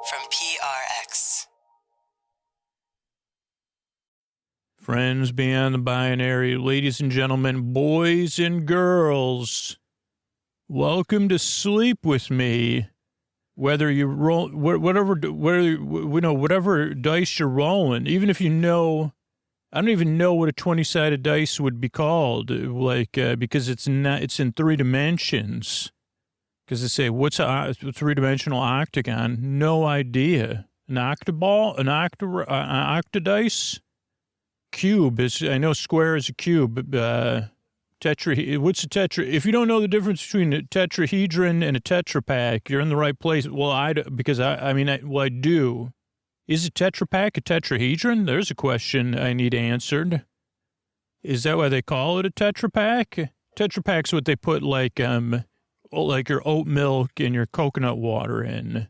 from PRX. Friends beyond the binary, ladies and gentlemen, boys and girls, welcome to Sleep With Me. Whether you roll, whatever dice you're rolling, even if you know, I don't even know what a 20-sided dice would be called, because it's in 3 dimensions. Because they say, what's a 3-dimensional octagon? No idea. An octoball? An octadice? Cube is, I know square is a cube. What's a tetra? If you don't know the difference between a tetrahedron and a Tetra Pak, you're in the right place. Well, I do. Is a Tetra Pak a tetrahedron? There's a question I need answered. Is that why they call it a Tetra Pak? Tetra Pak's what they put like your oat milk and your coconut water in.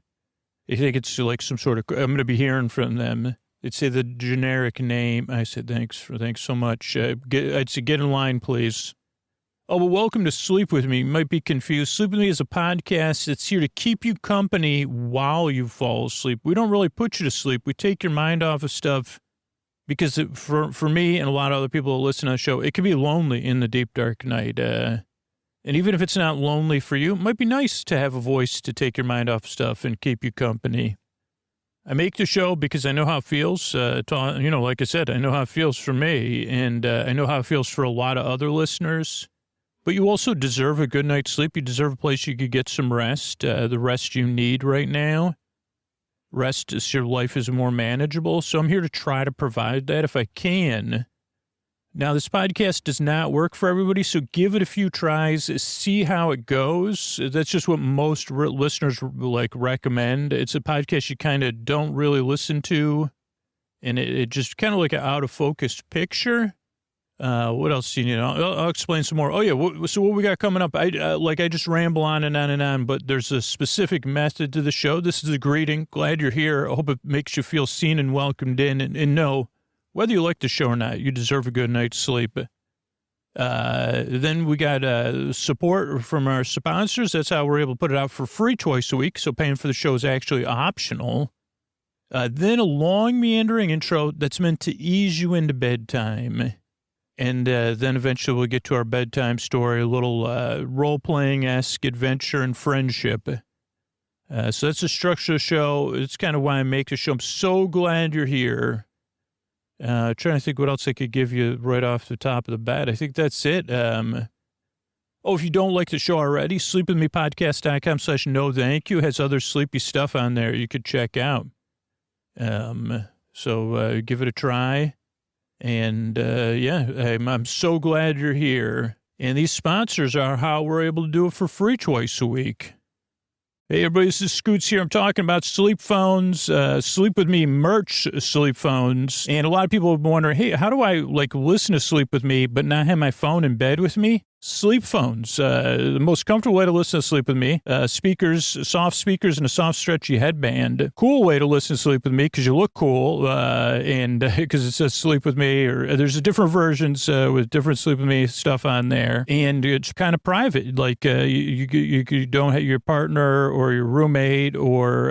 I think it's like some sort of, I'm going to be hearing from them. They'd say the generic name. I said, thanks so much. I'd say, get in line, please. Oh, well, welcome to Sleep With Me. You might be confused. Sleep With Me is a podcast that's here to keep you company while you fall asleep. We don't really put you to sleep. We take your mind off of stuff because for me and a lot of other people who listen to the show, it can be lonely in the deep, dark night. And even if it's not lonely for you, it might be nice to have a voice to take your mind off stuff and keep you company. I make the show because I know how it feels. Like I said, I know how it feels for me, and I know how it feels for a lot of other listeners. But you also deserve a good night's sleep. You deserve a place you could get some rest, the rest you need right now. Rest is your life is more manageable. So I'm here to try to provide that if I can. Now, this podcast does not work for everybody, so give it a few tries, see how it goes. That's just what most listeners recommend. It's a podcast you kind of don't really listen to, and it just kind of like an out-of-focus picture. What else do you need? I'll explain some more. Oh, yeah, so what we got coming up, I just ramble on and on and on, but there's a specific method to the show. This is a greeting. Glad you're here. I hope it makes you feel seen and welcomed in, and know, whether you like the show or not, you deserve a good night's sleep. Then we got support from our sponsors. That's how we're able to put it out for free twice a week, so paying for the show is actually optional. Then a long, meandering intro that's meant to ease you into bedtime. And then eventually we'll get to our bedtime story, a little role-playing-esque adventure and friendship. So that's the structure of the show. It's kind of why I make the show. I'm so glad you're here. Trying to think what else I could give you right off the top of the bat. I think that's it. If you don't like the show already, sleepwithmepodcast.com/no thank you has other sleepy stuff on there you could check out. So give it a try. And I'm so glad you're here. And these sponsors are how we're able to do it for free twice a week. Hey, everybody, this is Scoots here. I'm talking about sleep phones, Sleep With Me merch sleep phones. And a lot of people have been wondering, hey, how do I, listen to Sleep With Me but not have my phone in bed with me? Sleep phones, the most comfortable way to listen to Sleep With Me. Speakers, soft speakers, and a soft, stretchy headband. Cool way to listen to Sleep With Me because you look cool, and because it says Sleep With Me, or there's different versions with different Sleep With Me stuff on there, and it's kind of private. You don't have your partner or your roommate, or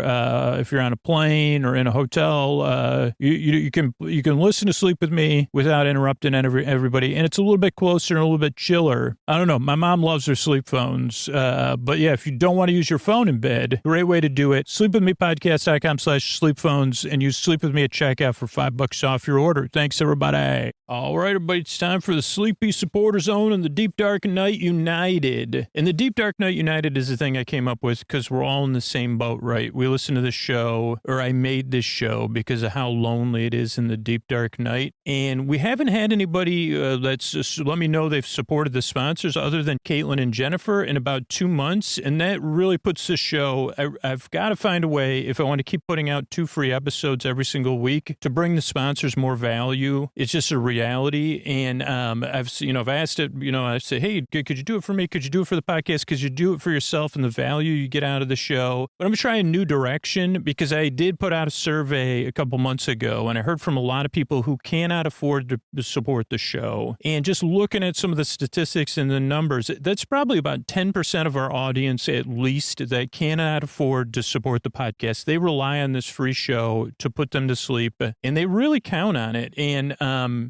if you're on a plane or in a hotel, you can listen to Sleep With Me without interrupting everybody, and it's a little bit closer and a little bit chiller. I don't know. My mom loves her sleep phones. But yeah, if you don't want to use your phone in bed, great way to do it. Sleepwithmepodcast.com/sleepphones and use Sleep With Me at checkout for $5 off your order. Thanks, everybody. All right, everybody, it's time for the Sleepy Supporter Zone and the Deep Dark Night United. And the Deep Dark Night United is the thing I came up with because we're all in the same boat, right? We listen to this show, or I made this show because of how lonely it is in the deep, dark night. And we haven't had anybody that's just let me know they've supported the sponsors other than Caitlin and Jennifer in about 2 months. And that really puts this show, I've got to find a way, if I want to keep putting out 2 free episodes every single week, to bring the sponsors more value. It's just a reality. And I've asked it, I say, hey, could you do it for me? Could you do it for the podcast? Could you do it for yourself and the value you get out of the show? But I'm going to try a new direction because I did put out a survey a couple months ago, and I heard from a lot of people who cannot afford to support the show. And just looking at some of the statistics and the numbers, that's probably about 10% of our audience at least that cannot afford to support the podcast. They rely on this free show to put them to sleep, and they really count on it. And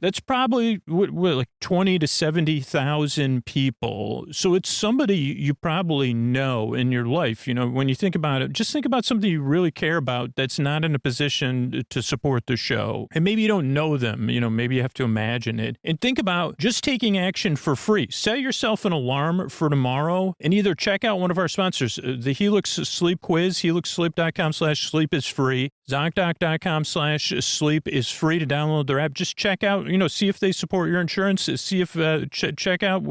that's probably like 20 to 70,000 people. So it's somebody you probably know in your life. When you think about it, just think about something you really care about that's not in a position to support the show. And maybe you don't know them, maybe you have to imagine it. And think about just taking action for free. Set yourself an alarm for tomorrow and either check out one of our sponsors, the Helix Sleep Quiz, helixsleep.com/sleep is free. ZocDoc.com/sleep is free to download their app. Just check out, see if they support your insurance. See if, check out,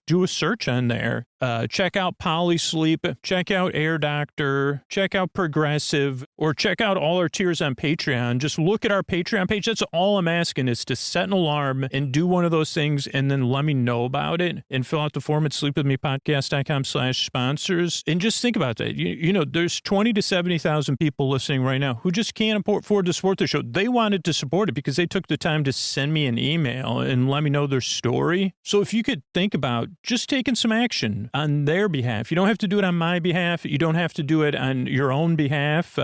do a search on there. Check out Polysleep, check out Air Doctor, check out Progressive, or check out all our tiers on Patreon. Just look at our Patreon page. That's all I'm asking is to set an alarm and do one of those things and then let me know about it and fill out the form at sleepwithmepodcast.com/sponsors. And just think about that. There's 20 to 70,000 people listening right now who just can't afford to support the show. They wanted to support it because they took the time to send me an email and let me know their story. So if you could think about just taking some action on their behalf. You don't have to do it on my behalf. You don't have to do it on your own behalf,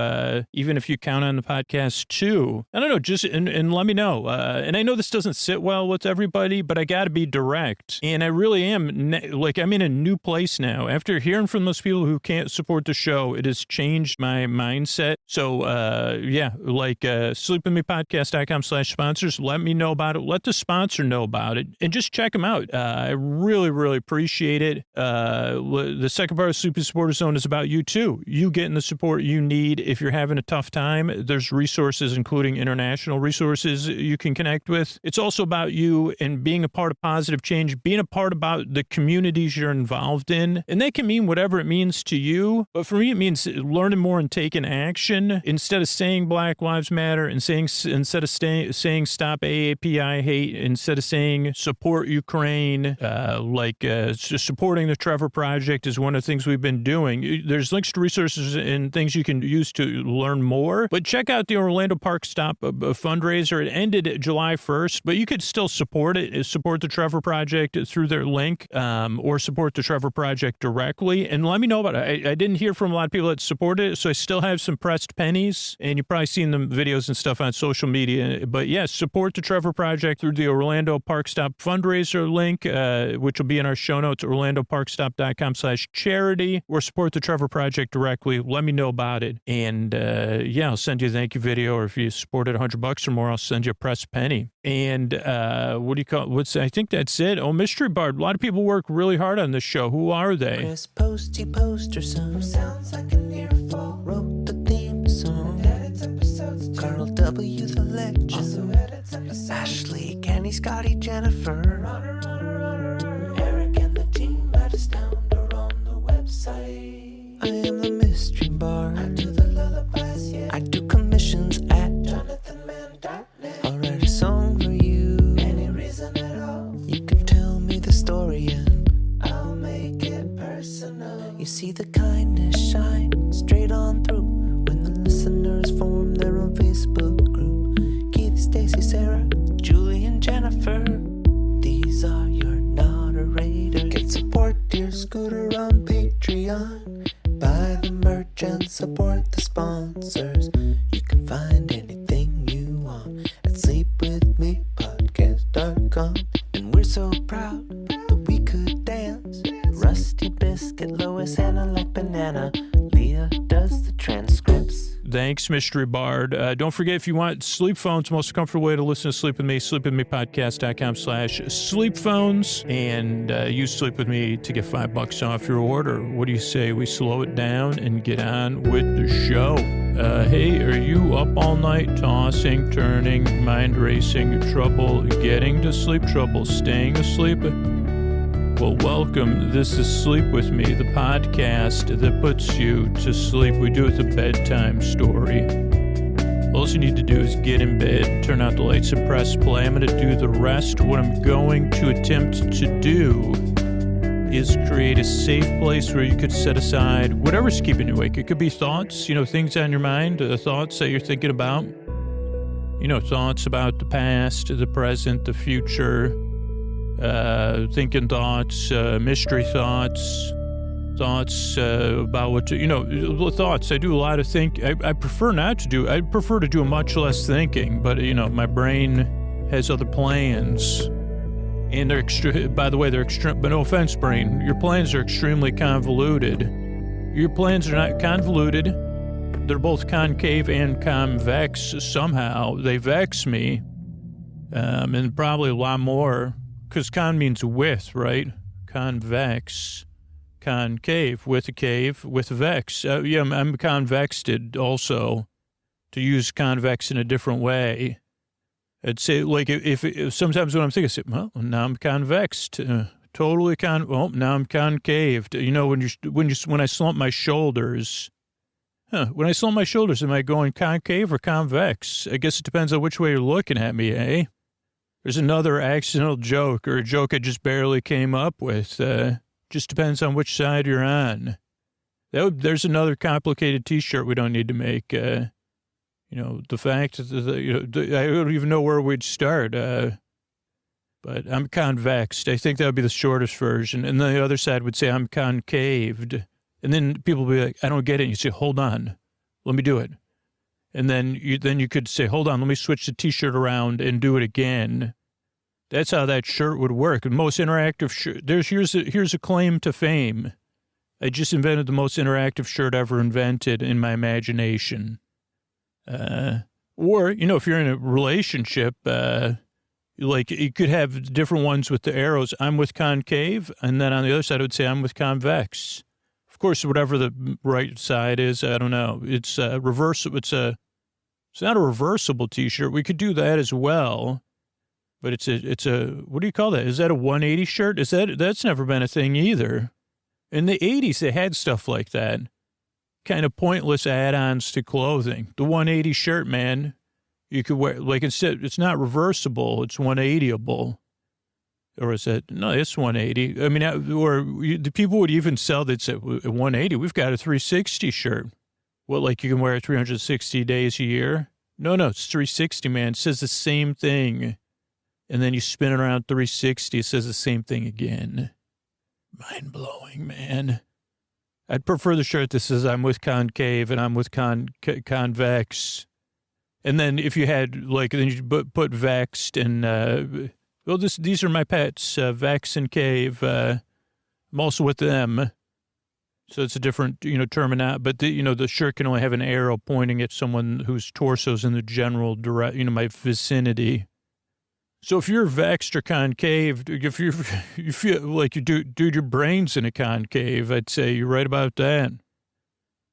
even if you count on the podcast too. I don't know, just and let me know. And I know this doesn't sit well with everybody, but I got to be direct. And I really am, I'm in a new place now. After hearing from those people who can't support the show, it has changed my mindset. So, sleepwithmepodcast.com/sponsors. Let me know about it. Let the sponsor know about it. And just check them out. I really, really appreciate it. The second part of Sleepy Supporter Zone is about you too. You getting the support you need if you're having a tough time. There's resources, including international resources you can connect with. It's also about you and being a part of positive change, being a part about the communities you're involved in. And that can mean whatever it means to you. But for me, it means learning more and taking action instead of saying Black Lives Matter and instead of saying stop AAPI hate, instead of saying support Ukraine, supporting the Trevor Project is one of the things we've been doing. There's links to resources and things you can use to learn more. But check out the Orlando Park Stop fundraiser. It ended July 1st, but you could still support it. Support the Trevor Project through their link or support the Trevor Project directly. And let me know about it. I didn't hear from a lot of people that supported it, so I still have some pressed pennies. And you've probably seen the videos and stuff on social media. But yes, support the Trevor Project through the Orlando Park Stop fundraiser link, which will be in our show notes, orlandoparkstop.com/charity, or support the Trevor Project directly. Let me know about it. And I'll send you a thank you video, or if you support it $100 or more, I'll send you a pressed penny. And I think that's it. Oh, Mystery Bard. A lot of people work really hard on this show. Who are they? Chris Posty Poster Song. Sounds like an earful. Wrote the theme song. Edits episodes too. Carl W. the Legend. Also edits episodes. Ashley, Kenny, Scotty, Jennifer. Runner. Eric and the team at Astound are on the website. I am the Mystery Bard. I do the lullabies, yeah. I do commissions at jonathanmann.net. I'll write a song for you. Any reason at all. You can tell me the story and I'll make it personal. You see the kindness shine straight on through when the listeners form their own Facebook group. Keith, Stacy, Sarah, Julie, and Jennifer. These are your moderators. Get support dear Scooter on Patreon. Buy the merch and support the sponsors. You can find anything you want at sleepwithmepodcast.com. And we're so proud that we could dance. Rusty Biscuit, Lois, Anna like banana. Leah does the transcripts. Thanks, Mystery Bard. Don't forget, if you want sleep phones, most comfortable way to listen to Sleep With Me, sleepwithmepodcast.com/sleep phones, and use Sleep With Me to get $5 off your order. What do you say we slow it down and get on with the show? Hey, are you up all night tossing, turning, mind racing, trouble getting to sleep, trouble staying asleep? Well, welcome. This is Sleep With Me, the podcast that puts you to sleep. We do it with a bedtime story. All you need to do is get in bed, turn out the lights, and press play. I'm going to do the rest. What I'm going to attempt to do is create a safe place where you could set aside whatever's keeping you awake. It could be thoughts, things on your mind, thoughts that you're thinking about. Thoughts about the past, the present, the future, thinking thoughts, mystery thoughts about what to, thoughts. I do a lot of I prefer not to do, I prefer to do much less thinking, but, my brain has other plans. And they're by the way, they're extreme, but no offense, brain, your plans are extremely convoluted. Your plans are not convoluted. They're both concave and convex somehow. They vex me. And probably a lot more, because con means with, right? Convex. Concave, with a cave, with vex. I'm convexed also, to use convex in a different way. I'd say, like, if sometimes when I'm thinking, I say, well, now I'm convexed. Totally now I'm concaved. When I slump my shoulders, when I slump my shoulders, am I going concave or convex? I guess it depends on which way you're looking at me, eh? There's another accidental joke, or a joke I just barely came up with. Just depends on which side you're on. There's another complicated T-shirt we don't need to make. The fact that I don't even know where we'd start. But I'm convexed. I think that would be the shortest version. And then the other side would say I'm concaved. And then people would be like, I don't get it. And you say, hold on, let me do it. And then you could say, hold on, let me switch the T-shirt around and do it again. That's how that shirt would work. The most interactive shirt. Here's a claim to fame. I just invented the most interactive shirt ever invented in my imagination. Or, if you're in a relationship, like you could have different ones with the arrows. I'm with concave. And then on the other side, I would say I'm with convex. Of course, whatever the right side is, I don't know. It's reversible. It's not a reversible T-shirt. We could do that as well. But it's a, what do you call that? Is that a 180 shirt? That's never been a thing either. In the 80s, they had stuff like that. Kind of pointless add-ons to clothing. The 180 shirt, man, you could wear, like, instead, it's not reversible, it's 180able. Or is it? No, it's 180. I mean, the people would even sell, they'd say, 180, we've got a 360 shirt. What, like you can wear it 360 days a year? No, it's 360, man. It says the same thing. And then you spin it around 360, it says the same thing again. Mind-blowing, man. I'd prefer the shirt that says I'm with concave and I'm with convex. And then if you had, like, then you put vexed and, these are my pets, vex and cave. I'm also with them. So it's a different, terminology. But, the shirt can only have an arrow pointing at someone whose torso's in the general my vicinity. So if you're vexed or concave, if you feel like dude, your brain's in a concave, I'd say you're right about that.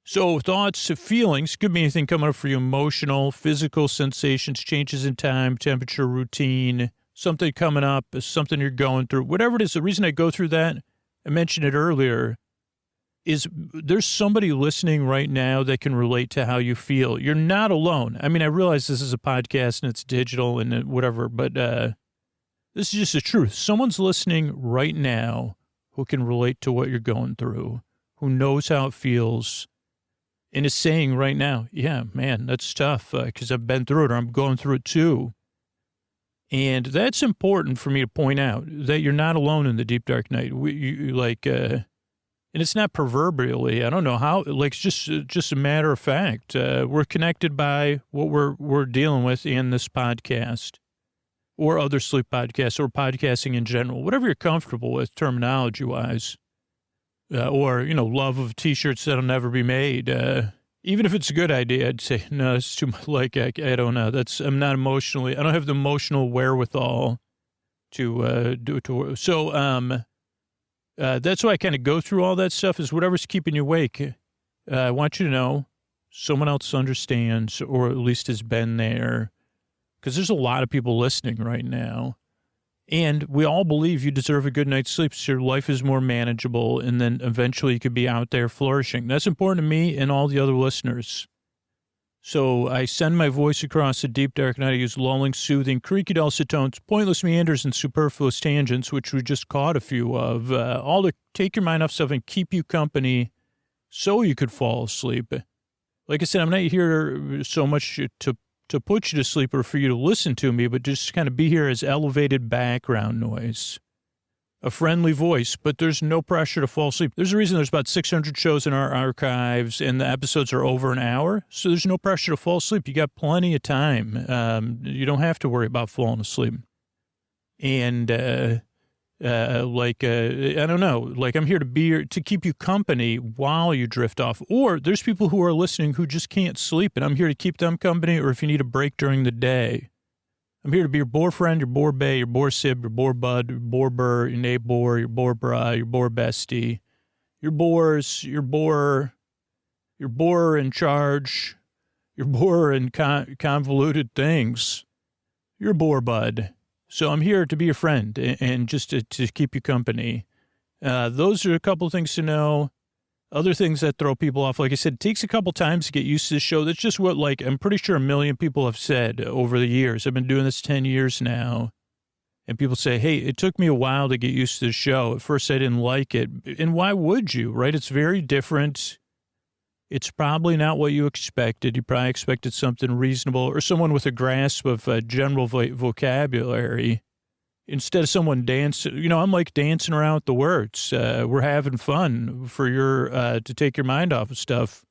So thoughts, feelings, could be anything coming up for you, emotional, physical sensations, changes in time, temperature, routine, something coming up, something you're going through, whatever it is. The reason I go through that, I mentioned it earlier, is there's somebody listening right now that can relate to how you feel. You're not alone. I mean, I realize this is a podcast and it's digital and whatever, but this is just the truth. Someone's listening right now who can relate to what you're going through, who knows how it feels, and is saying right now, yeah, man, that's tough because I've been through it or I'm going through it too. And that's important for me to point out, that you're not alone in the deep, dark night. And it's not proverbially, I don't know how, like, it's just a matter of fact. We're connected by what we're dealing with in this podcast or other sleep podcasts or podcasting in general, whatever you're comfortable with terminology-wise. Or, love of T-shirts that'll never be made. Even if it's a good idea, I'd say, no, it's too much, like, I don't know. I'm not emotionally, I don't have the emotional wherewithal to do it. So, that's why I kind of go through all that stuff, is whatever's keeping you awake. I want you to know someone else understands, or at least has been there, because there's a lot of people listening right now. And we all believe you deserve a good night's sleep so your life is more manageable, and then eventually you could be out there flourishing. That's important to me and all the other listeners. So I send my voice across the deep, dark night. I use lulling, soothing, creaky dulcet tones, pointless meanders, and superfluous tangents, which we just caught a few of, all to take your mind off stuff and keep you company so you could fall asleep. Like I said, I'm not here so much to put you to sleep or for you to listen to me, but just kind of be here as elevated background noise. A friendly voice, but there's no pressure to fall asleep. There's a reason there's about 600 shows in our archives, and the episodes are over an hour, so there's no pressure to fall asleep. You got plenty of time. You don't have to worry about falling asleep. And, I don't know, like I'm here to keep you company while you drift off. Or there's people who are listening who just can't sleep, and I'm here to keep them company, or if you need a break during the day. I'm here to be your boyfriend, your boar bae, your boar sib, your boar bud, your boar burr, your neighbor, your boar bra, your boar bestie, your boars, your boar in charge, your boar in convoluted things, your boar bud. So I'm here to be your friend and just to keep you company. Those are a couple of things to know. Other things that throw people off, like I said, it takes a couple times to get used to this show. That's just what, like, I'm pretty sure a million people have said over the years. I've been doing this 10 years now. And people say, hey, it took me a while to get used to the show. At first, I didn't like it. And why would you, right? It's very different. It's probably not what you expected. You probably expected something reasonable or someone with a grasp of general vocabulary. Instead of someone dancing, I'm like dancing around with the words. We're having fun for to take your mind off of stuff.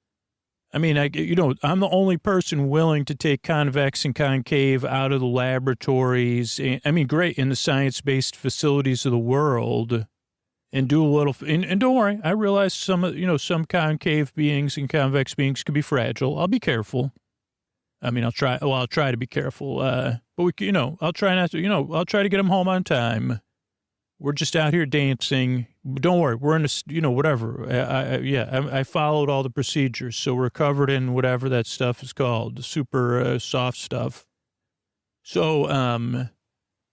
I mean, I'm the only person willing to take convex and concave out of the laboratories. Great, in the science-based facilities of the world, and do a little. And don't worry, I realize some concave beings and convex beings can be fragile. I'll be careful. I'll try. Well, I'll try to be careful. But I'll try not to. I'll try to get them home on time. We're just out here dancing. Don't worry, we're in a, whatever. I followed all the procedures, so we're covered in whatever that stuff is called, the super soft stuff. So,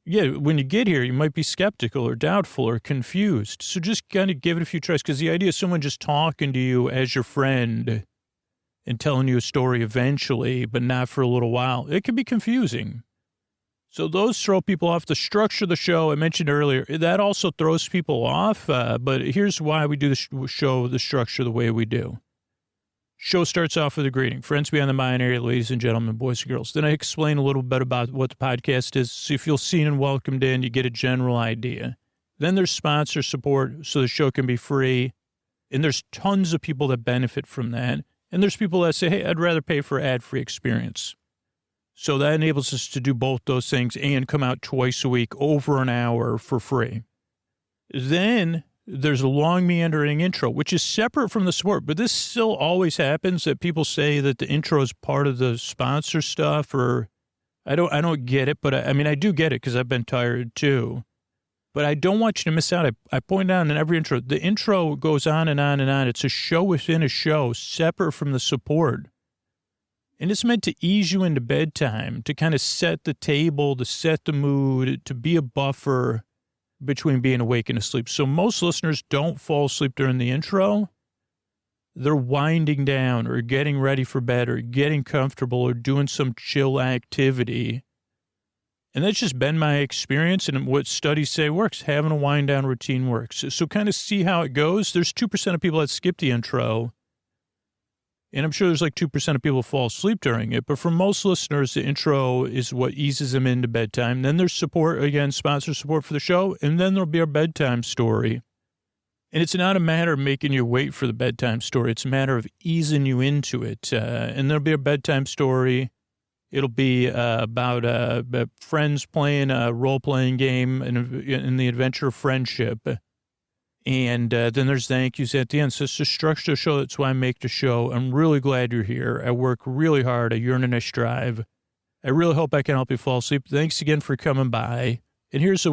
when you get here, you might be skeptical or doubtful or confused. So just kind of give it a few tries, because the idea of someone just talking to you as your friend and telling you a story eventually, but not for a little while, it can be confusing. So those throw people off. The structure of the show I mentioned earlier, that also throws people off. But here's why we do the show, the structure the way we do. Show starts off with a greeting. Friends beyond the mind area, ladies and gentlemen, boys and girls. Then I explain a little bit about what the podcast is. So you feel seen and welcomed in, you get a general idea. Then there's sponsor support, so the show can be free. And there's tons of people that benefit from that. And there's people that say, hey, I'd rather pay for ad-free experience. So that enables us to do both those things and come out twice a week over an hour for free. Then there's a long meandering intro, which is separate from the support. But this still always happens, that people say that the intro is part of the sponsor stuff, or I don't get it. But I do get it, because I've been tired too. But I don't want you to miss out. I point out in every intro, the intro goes on and on and on. It's a show within a show, separate from the support. And it's meant to ease you into bedtime, to kind of set the table, to set the mood, to be a buffer between being awake and asleep. So most listeners don't fall asleep during the intro. They're winding down or getting ready for bed or getting comfortable or doing some chill activity. And that's just been my experience, and what studies say works. Having a wind down routine works. So kind of see how it goes. There's 2% of people that skip the intro. And I'm sure there's like 2% of people who fall asleep during it. But for most listeners, the intro is what eases them into bedtime. Then there's support, again, sponsor support for the show. And then there'll be our bedtime story. And it's not a matter of making you wait for the bedtime story. It's a matter of easing you into it. And there'll be a bedtime story. It'll be about friends playing a role-playing game in the adventure of friendship. And then there's thank yous at the end. So it's a structured show. That's why I make the show. I'm really glad you're here. I work really hard. I yearn and I strive. I really hope I can help you fall asleep. Thanks again for coming by. And here's a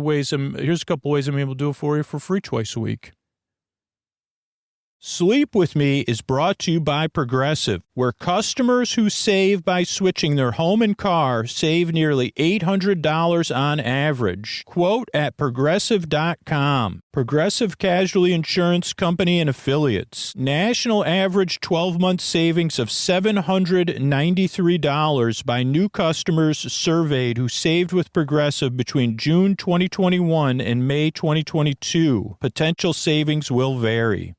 couple ways I'm able to do it for you for free twice a week. Sleep With Me is brought to you by Progressive, where customers who save by switching their home and car save nearly $800 on average. Quote at Progressive.com. Progressive Casualty Insurance Company and Affiliates. National average 12-month savings of $793 by new customers surveyed who saved with Progressive between June 2021 and May 2022. Potential savings will vary.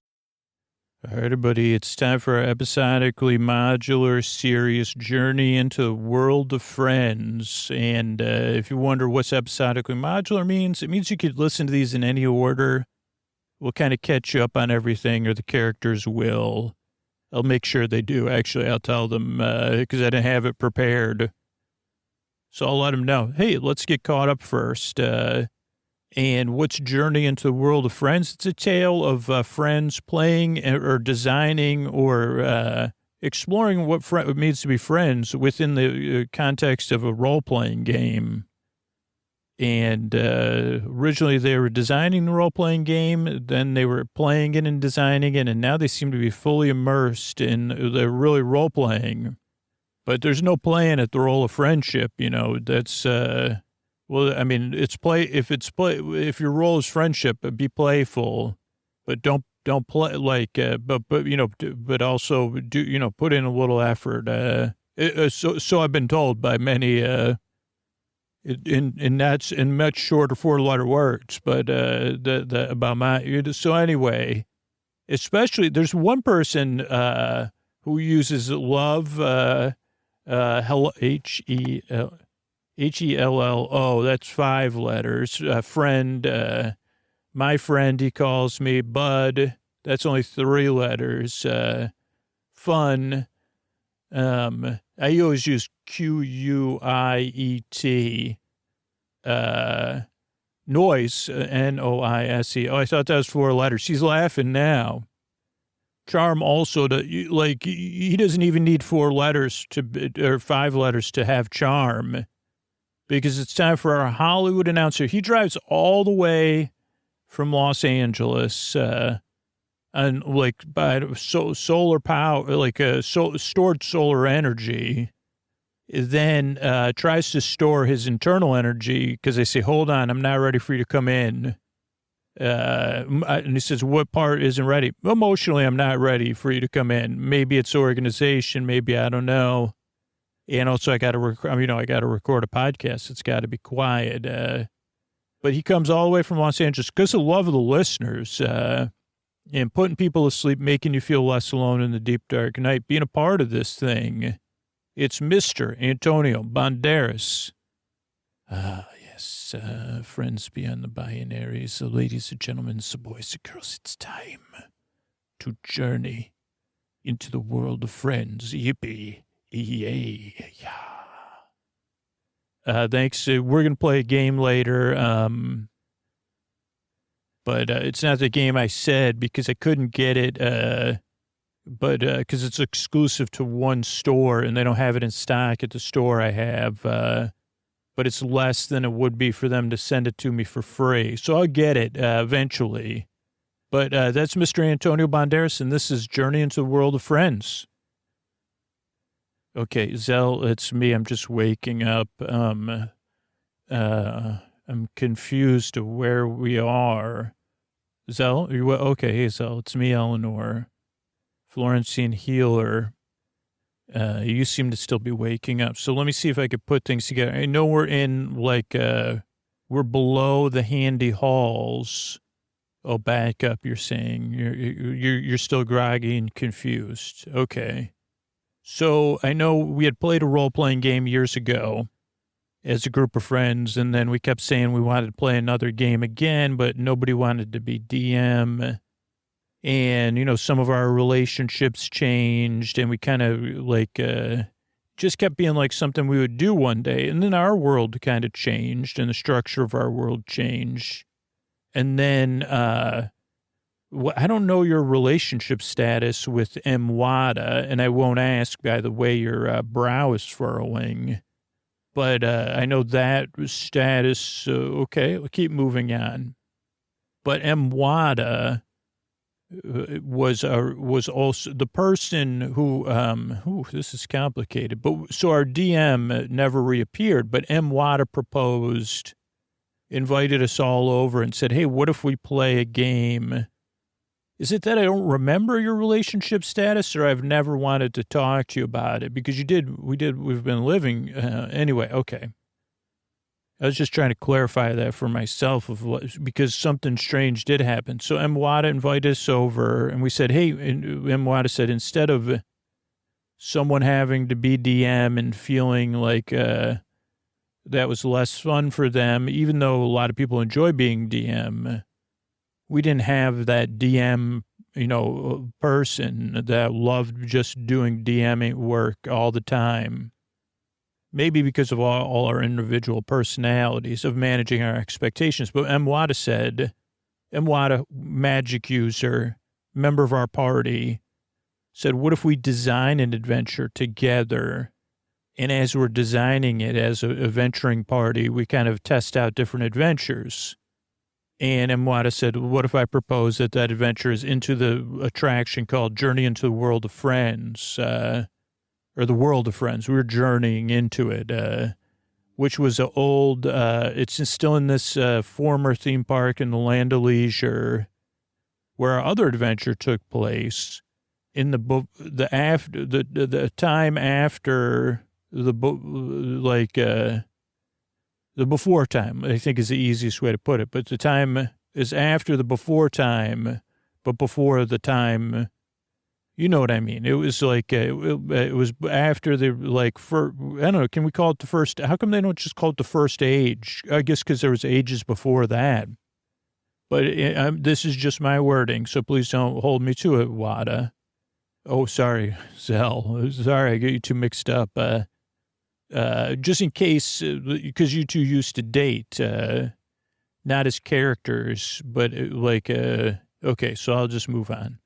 All right, everybody, it's time for our episodically modular series journey into the world of Friends. And if you wonder what's episodically modular means, it means you could listen to these in any order. We'll kind of catch you up on everything, or the characters will. I'll make sure they do. Actually, I'll tell them because I didn't have it prepared. So I'll let them know, hey, let's get caught up first. And what's Journey into the World of Friends? It's a tale of friends playing or designing or exploring what it means to be friends within the context of a role-playing game. And originally they were designing the role-playing game, then they were playing it and designing it, and now they seem to be fully immersed in, they're really role-playing. But there's no playing at the role of friendship, you know, that's... Well, I mean, if your role is friendship, be playful, but don't play like, but also do, put in a little effort. So I've been told by many, in much shorter 4-letter words, but, about so anyway, especially there's one person, who uses love, Hello, that's 5 letters. Friend, my friend, he calls me Bud. That's only 3 letters. Fun. I always use Q-U-I-E-T. Noise, N-O-I-S-E. Oh, I thought that was 4 letters. She's laughing now. Charm also, he doesn't even need 4 letters or 5 letters to have charm. Because it's time for our Hollywood announcer. He drives all the way from Los Angeles, and by solar power, stored solar energy. Then tries to store his internal energy because they say, "Hold on, I'm not ready for you to come in." And he says, "What part isn't ready?" Emotionally, I'm not ready for you to come in. Maybe it's organization. Maybe I don't know. And also, I got to record a podcast. It's got to be quiet. But he comes all the way from Los Angeles because of the love of the listeners and putting people to sleep, making you feel less alone in the deep, dark night, being a part of this thing. It's Mr. Antonio Banderas. Yes, friends beyond the binaries, ladies and gentlemen, boys and girls, it's time to journey into the world of Friends. Yippee. Yay. Yeah. Thanks. We're going to play a game later. But it's not the game I said because I couldn't get it. But because it's exclusive to one store and they don't have it in stock at the store I have. But it's less than it would be for them to send it to me for free. So I'll get it eventually. But that's Mr. Antonio Banderas, and this is Journey into the World of Friends. Okay, Zell, it's me. I'm just waking up. I'm confused to where we are. Zell, are you okay? Hey, Zell, it's me, Eleanor. Florentine Healer. You seem to still be waking up. So let me see if I could put things together. I know we're in, we're below the Handy Halls. Oh, back up, you're saying. You're still groggy and confused. Okay. So I know we had played a role-playing game years ago as a group of friends, and then we kept saying we wanted to play another game again, but nobody wanted to be DM. And, some of our relationships changed, and we kind of, just kept being like something we would do one day. And then our world kind of changed, and the structure of our world changed. And then... I don't know your relationship status with Mwada, and I won't ask by the way your brow is furrowing. But I know that status. Okay, we'll keep moving on. But Mwada, was also the person who, this is complicated, but so our DM never reappeared, but M. Wada proposed, invited us all over and said, hey, what if we play a game? Is it that I don't remember your relationship status, or I've never wanted to talk to you about it? Because we've been living, anyway, okay. I was just trying to clarify that for myself because something strange did happen. So M. Wada invited us over and we said, hey, and M. Wada said, instead of someone having to be DM and feeling like, that was less fun for them, even though a lot of people enjoy being DM, we didn't have that DM, person that loved just doing DMing work all the time. Maybe because of all our individual personalities of managing our expectations. But M. Wada said, M. Wada, magic user, member of our party, said, what if we design an adventure together? And as we're designing it as a venturing party, we kind of test out different adventures. And M. Wada said, what if I propose that adventure is into the attraction called Journey into the World of Friends, or the World of Friends. We were journeying into it, which was an old, it's still in this former theme park in the Land of Leisure, where our other adventure took place in the time after the before time, I think is the easiest way to put it. But the time is after the before time, but before the time, you know what I mean? It was like, it was after the, I don't know, can we call it the first, how come they don't just call it the first age? I guess because there was ages before that. But this is just my wording, so please don't hold me to it, Wada. Oh, sorry, Zell. Sorry, I get you two mixed up. Just in case, because you two used to date, not as characters, but okay, so I'll just move on.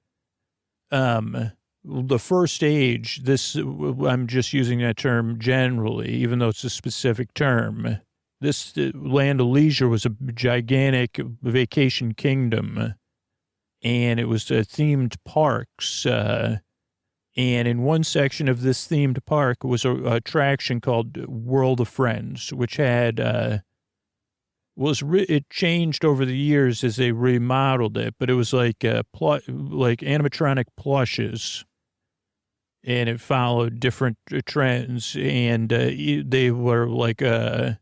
The first age, I'm just using that term generally, even though it's a specific term. This Land of Leisure was a gigantic vacation kingdom, and it was themed parks, and in one section of this themed park was an attraction called World of Friends, which had, it changed over the years as they remodeled it, but it was like animatronic plushes, and it followed different trends, and they were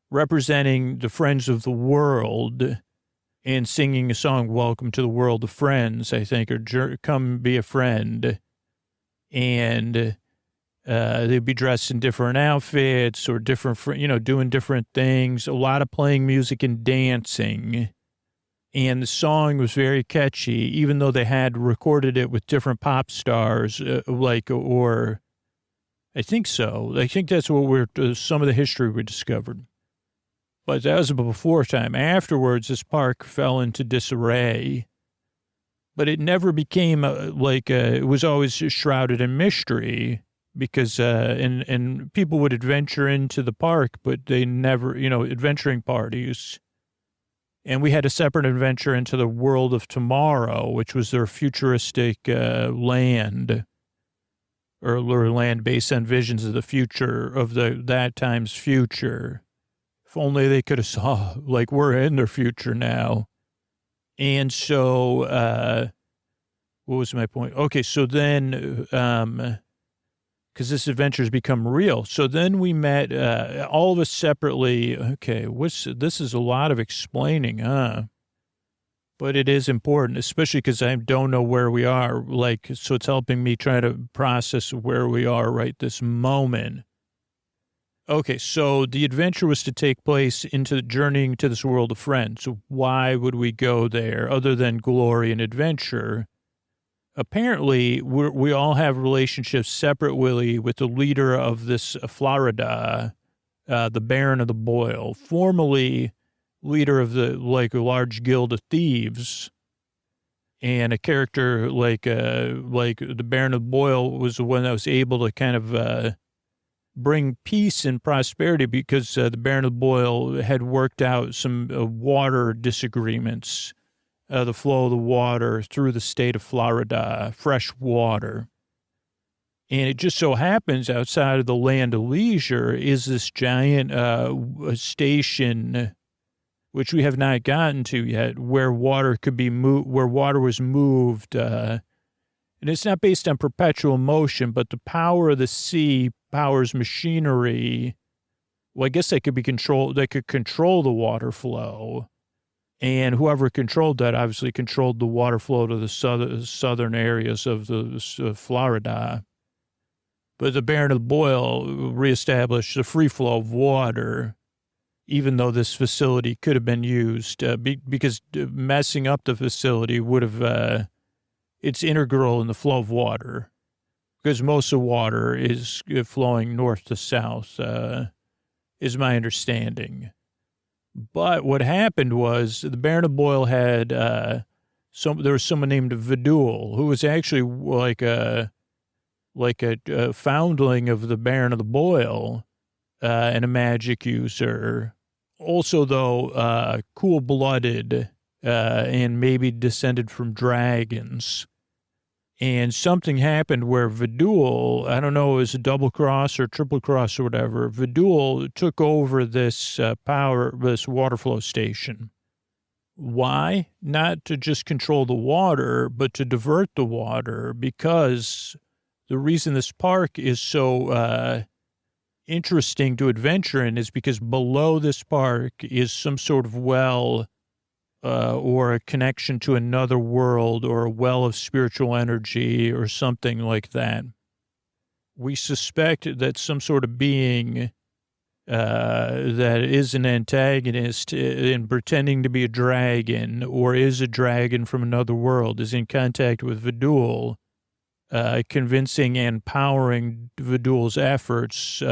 representing the friends of the world and singing a song, Welcome to the World of Friends, I think, or Come Be a Friend. And they'd be dressed in different outfits or different, doing different things, a lot of playing music and dancing. And the song was very catchy, even though they had recorded it with different pop stars, or I think so. I think that's what some of the history we discovered. But that was before time. Afterwards, this park fell into disarray. But it never became it was always shrouded in mystery because, and people would adventure into the park, but they never, adventuring parties. And we had a separate adventure into the world of tomorrow, which was their futuristic land, or land based on visions of the future, of that time's future. If only they could have saw, we're in their future now. And so, what was my point? Okay, so then, because this adventure has become real. So then we met, all of us separately. Okay, this is a lot of explaining, huh? But it is important, especially because I don't know where we are. So it's helping me try to process where we are right this moment. Okay, so the adventure was to take place into journeying to this world of friends. Why would we go there other than glory and adventure? Apparently, we all have relationships separately with the leader of this Florida, the Baron of the Boil, formerly leader of the a large guild of thieves, and a character like the Baron of the Boil was the one that was able to kind of bring peace and prosperity because the Baron of the Boil had worked out some water disagreements the flow of the water through the state of Florida, fresh water. And it just so happens outside of the land of leisure is this giant station, which we have not gotten to yet, where water could be moved, where water was moved. And it's not based on perpetual motion, but the power of the sea powers machinery. Well, I guess they could be controlled. They could control the water flow. And whoever controlled that obviously controlled the water flow to the southern areas of the Florida. But the Baron of the Boyle reestablished the free flow of water, even though this facility could have been used, because messing up the facility would have, it's integral in the flow of water, because most of water is flowing north to south, is my understanding. But what happened was the Baron of Boyle had, there was someone named Vidul, who was actually like a foundling of the Baron of the Boyle, and a magic user. Also, though, cool-blooded, and maybe descended from dragons. And something happened where Vidul, I don't know, it was a double cross or triple cross or whatever, Vidul took over this this water flow station. Why? Not to just control the water, but to divert the water, because the reason this park is so interesting to adventure in is because below this park is some sort of well, or a connection to another world, or a well of spiritual energy, or something like that. We suspect that some sort of being that is an antagonist in pretending to be a dragon, or is a dragon from another world, is in contact with Vidul, convincing and powering Vidul's efforts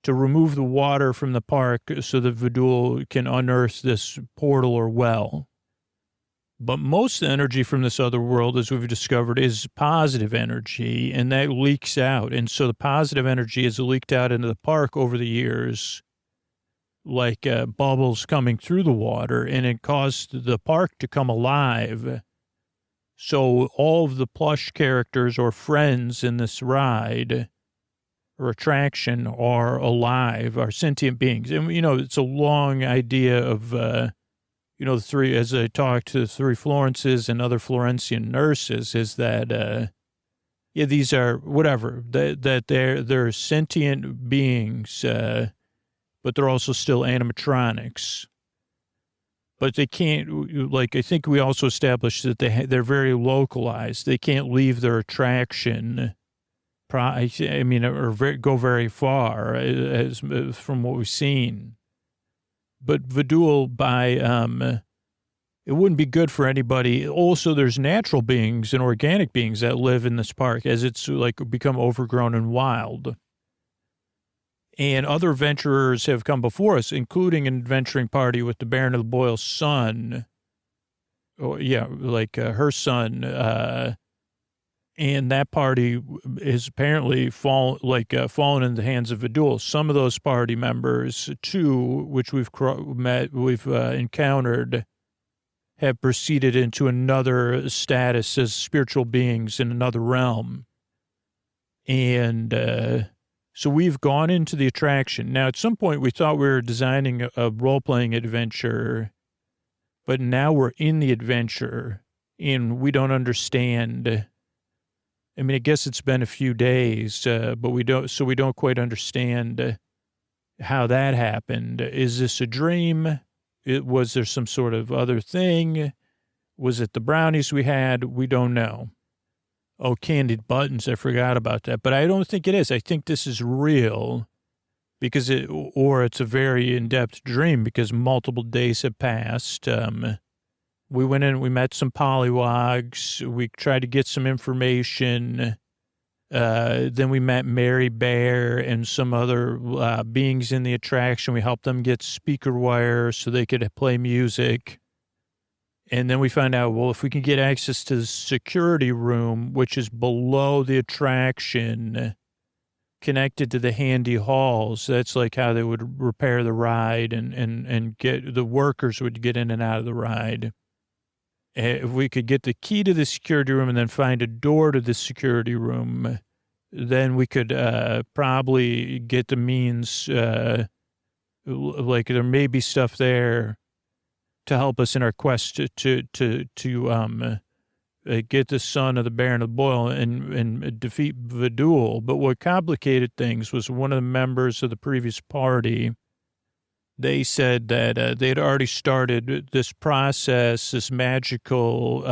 to remove the water from the park so that Vidul can unearth this portal or well. But most of the energy from this other world, as we've discovered, is positive energy, and that leaks out. And so the positive energy is leaked out into the park over the years, like bubbles coming through the water, and it caused the park to come alive. So all of the plush characters or friends in this ride or attraction are alive, are sentient beings. And, it's a long idea of, the three, as I talked to the three Florences and other Florentian nurses, is that, these are whatever, that they're sentient beings, but they're also still animatronics. But they can't, I think we also established that they're very localized. They can't leave their attraction, or go very far, as from what we've seen. But Vidul, it wouldn't be good for anybody. Also, there's natural beings and organic beings that live in this park as it's become overgrown and wild. And other adventurers have come before us, including an adventuring party with the Baron of the Boyle's son. Her son. And that party is apparently fallen in the hands of Vidul. Some of those party members, too, which we've encountered, have proceeded into another status as spiritual beings in another realm. And so we've gone into the attraction. Now, at some point, we thought we were designing a role-playing adventure, but now we're in the adventure, and we don't understand. I mean, I guess it's been a few days, but we don't quite understand how that happened. Is this a dream? Was there some sort of other thing? Was it the brownies we had? We don't know. Oh, candied buttons. I forgot about that. But I don't think it is. I think this is real because it's a very in-depth dream because multiple days have passed. We went in, we met some polywogs. We tried to get some information. Then we met Mary Bear and some other beings in the attraction. We helped them get speaker wire so they could play music. And then we found out, well, if we can get access to the security room, which is below the attraction, connected to the handy halls, that's like how they would repair the ride and get the workers would get in and out of the ride. If we could get the key to the security room and then find a door to the security room, then we could probably get the means, like there may be stuff there to help us in our quest to get the son of the Baron of Boyle and defeat Vidul. But what complicated things was one of the members of the previous party. They said that they'd already started this process, this magical,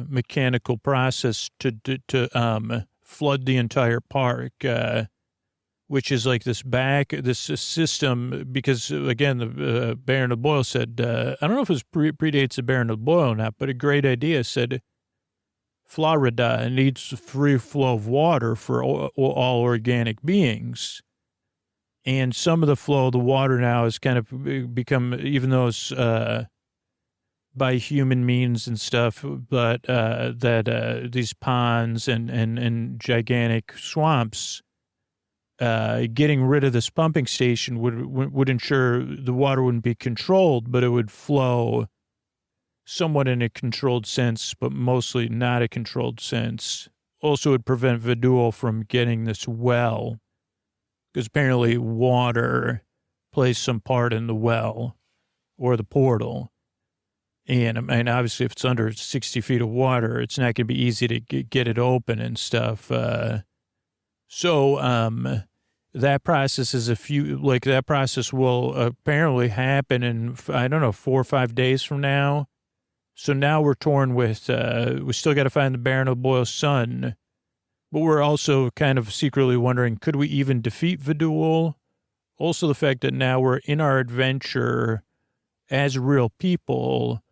mechanical process to flood the entire park, which is like this system, because, again, the Baron of Boyle said, I don't know if it predates the Baron of Boyle or not, but a great idea, said Florida needs free flow of water for all organic beings. And some of the flow of the water now has kind of become, even though it's by human means and stuff, but these ponds and gigantic swamps, getting rid of this pumping station would ensure the water wouldn't be controlled, but it would flow somewhat in a controlled sense, but mostly not a controlled sense. Also, it would prevent Vidul from getting this well, because apparently water plays some part in the well or the portal. And I mean, obviously, if it's under 60 feet of water, it's not going to be easy to get it open and stuff. So that process is that process will apparently happen in, I don't know, 4 or 5 days from now. So now we're torn with, we still got to find the Baron of Boyle's son. But we're also kind of secretly wondering, could we even defeat Vidul? Also, the fact that now we're in our adventure as real people,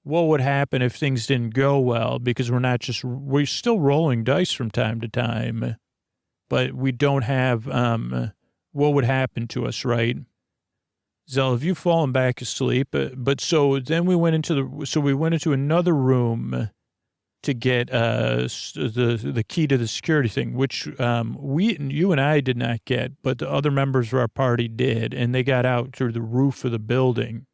what would happen if things didn't go well? Because we're still rolling dice from time to time, but we don't have, what would happen to us, right? Zell, have you fallen back asleep? But so then we went into another room to get the key to the security thing, which you and I did not get, but the other members of our party did, and they got out through the roof of the building,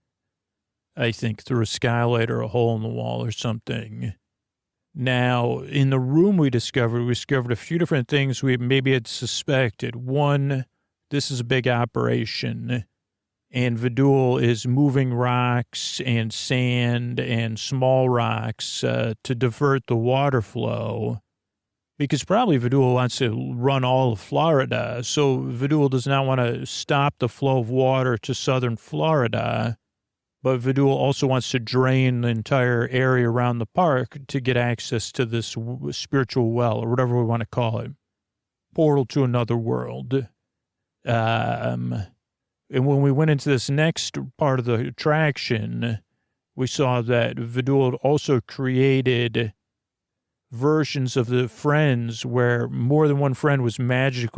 I think, through a skylight or a hole in the wall or something. Now, in the room we discovered a few different things we maybe had suspected. One, this is a big operation, and Vidul is moving rocks and sand and small rocks to divert the water flow, because probably Vidul wants to run all of Florida. So Vidul does not want to stop the flow of water to southern Florida, but Vidul also wants to drain the entire area around the park to get access to this spiritual well, or whatever we want to call it, portal to another world. And when we went into this next part of the attraction, we saw that Vidul had also created versions of the friends where more than one friend was became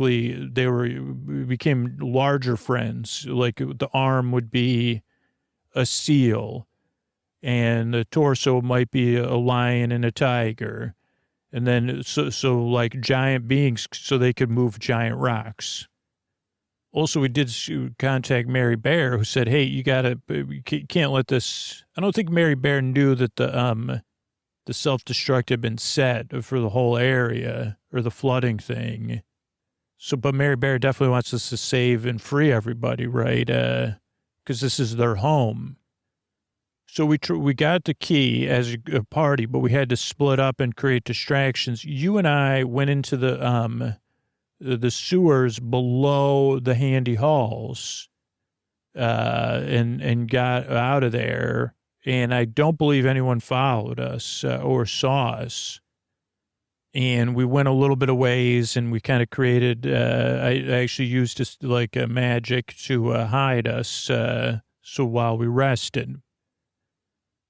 larger friends. Like the arm would be a seal, and the torso might be a lion and a tiger. And then, so like giant beings, so they could move giant rocks. Also, we did contact Mary Bear, who said, hey, you can't let this. I don't think Mary Bear knew that the self-destruct had been set for the whole area, or the flooding thing. So, but Mary Bear definitely wants us to save and free everybody, right? Because this is their home. So we got the key as a party, but we had to split up and create distractions. You and I went into the sewers below the Handy Halls, and got out of there. And I don't believe anyone followed us or saw us. And we went a little bit of ways, and we kind of created, I actually used this like a magic to hide us. So while we rested,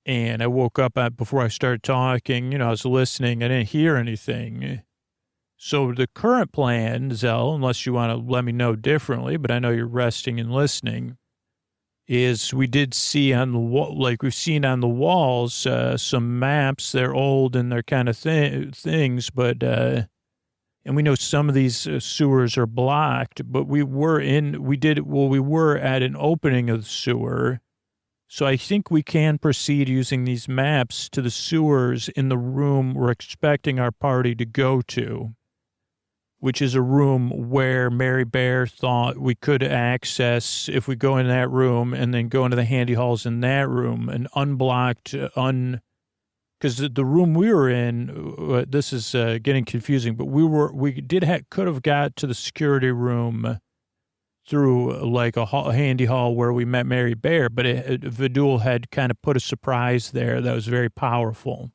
and I woke up before I started talking, I was listening. I didn't hear anything. So the current plan, Zell, unless you want to let me know differently, but I know you're resting and listening, is we did see on the wall, like we've seen on the walls, some maps. They're old and they're kind of things, but, and we know some of these sewers are blocked, but we were at an opening of the sewer, So I think we can proceed using these maps to the sewers in the room we're expecting our party to go to, which is a room where Mary Bear thought we could access if we go in that room and then go into the handy halls in that room, an unblocked, because the room we were in, this is getting confusing, but could have got to the security room through like a handy hall where we met Mary Bear, but Vidul had kind of put a surprise there that was very powerful.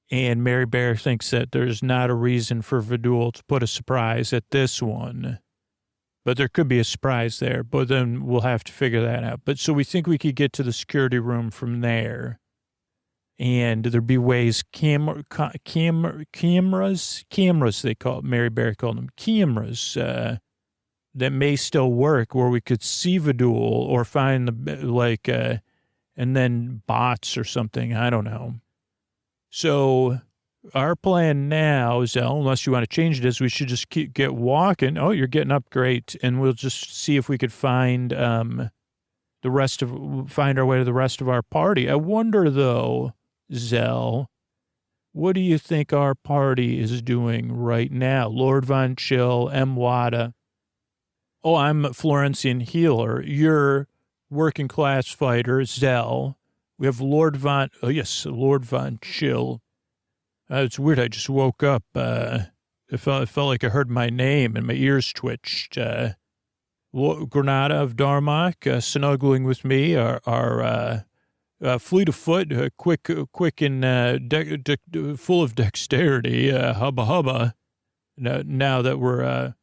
And Mary Bear thinks that there's not a reason for Vidul to put a surprise at this one. But there could be a surprise there, but then we'll have to figure that out. But so we think we could get to the security room from there. And there'd be ways, cameras, they call Mary Bear called them, cameras, that may still work where we could see Vidul or find and then bots or something. I don't know. So our plan now, Zell, unless you want to change it, is we should just get walking. Oh, you're getting up. Great. And we'll just see if we could find, find our way to the rest of our party. I wonder though, Zell, what do you think our party is doing right now? Lord Von Chill, M. Wada. Oh, I'm Florentian Healer. You're working class fighter, Zell. We have Lord Von Chill. It's weird. I just woke up. It felt like I heard my name and my ears twitched. Granada of Darmok, snuggling with me, our fleet of foot, quick and full of dexterity, hubba hubba. Now that we're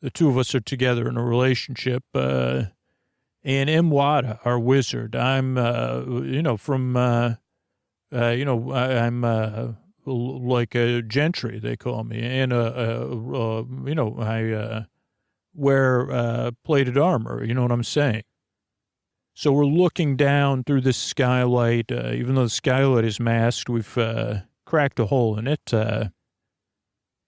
the two of us are together in a relationship. And Imwada, our wizard. I'm, I'm like a gentry, they call me. And, I wear plated armor. You know what I'm saying? So we're looking down through this skylight. Even though the skylight is masked, we've cracked a hole in it.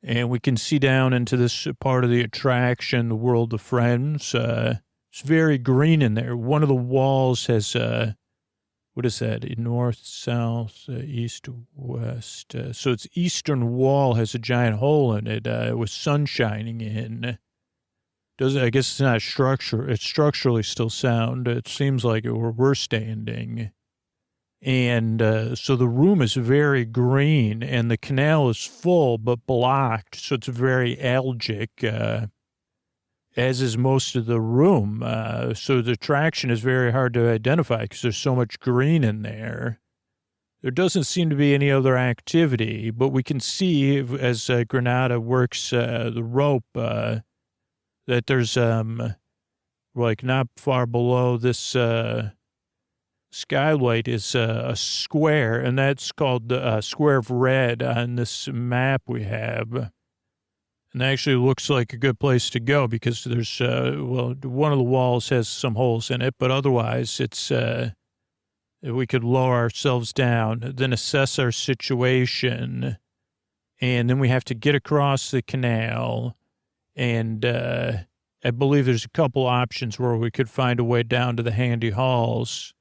And we can see down into this part of the attraction, the world of friends. It's very green in there. One of the walls has, what is that? North, south, east, west. So its eastern wall has a giant hole in it with sun shining in. I guess it's not structure. It's structurally still sound. It seems like where we're standing. And so the room is very green and the canal is full but blocked. So it's very algic, as is most of the room. So the attraction is very hard to identify because there's so much green in there. There doesn't seem to be any other activity, but we can see as Granada works the rope that there's like not far below this skylight is a square, and that's called the square of red on this map we have. And that actually looks like a good place to go because there's, one of the walls has some holes in it, but otherwise it's, we could lower ourselves down, then assess our situation, and then we have to get across the canal. And I believe there's a couple options where we could find a way down to the handy halls.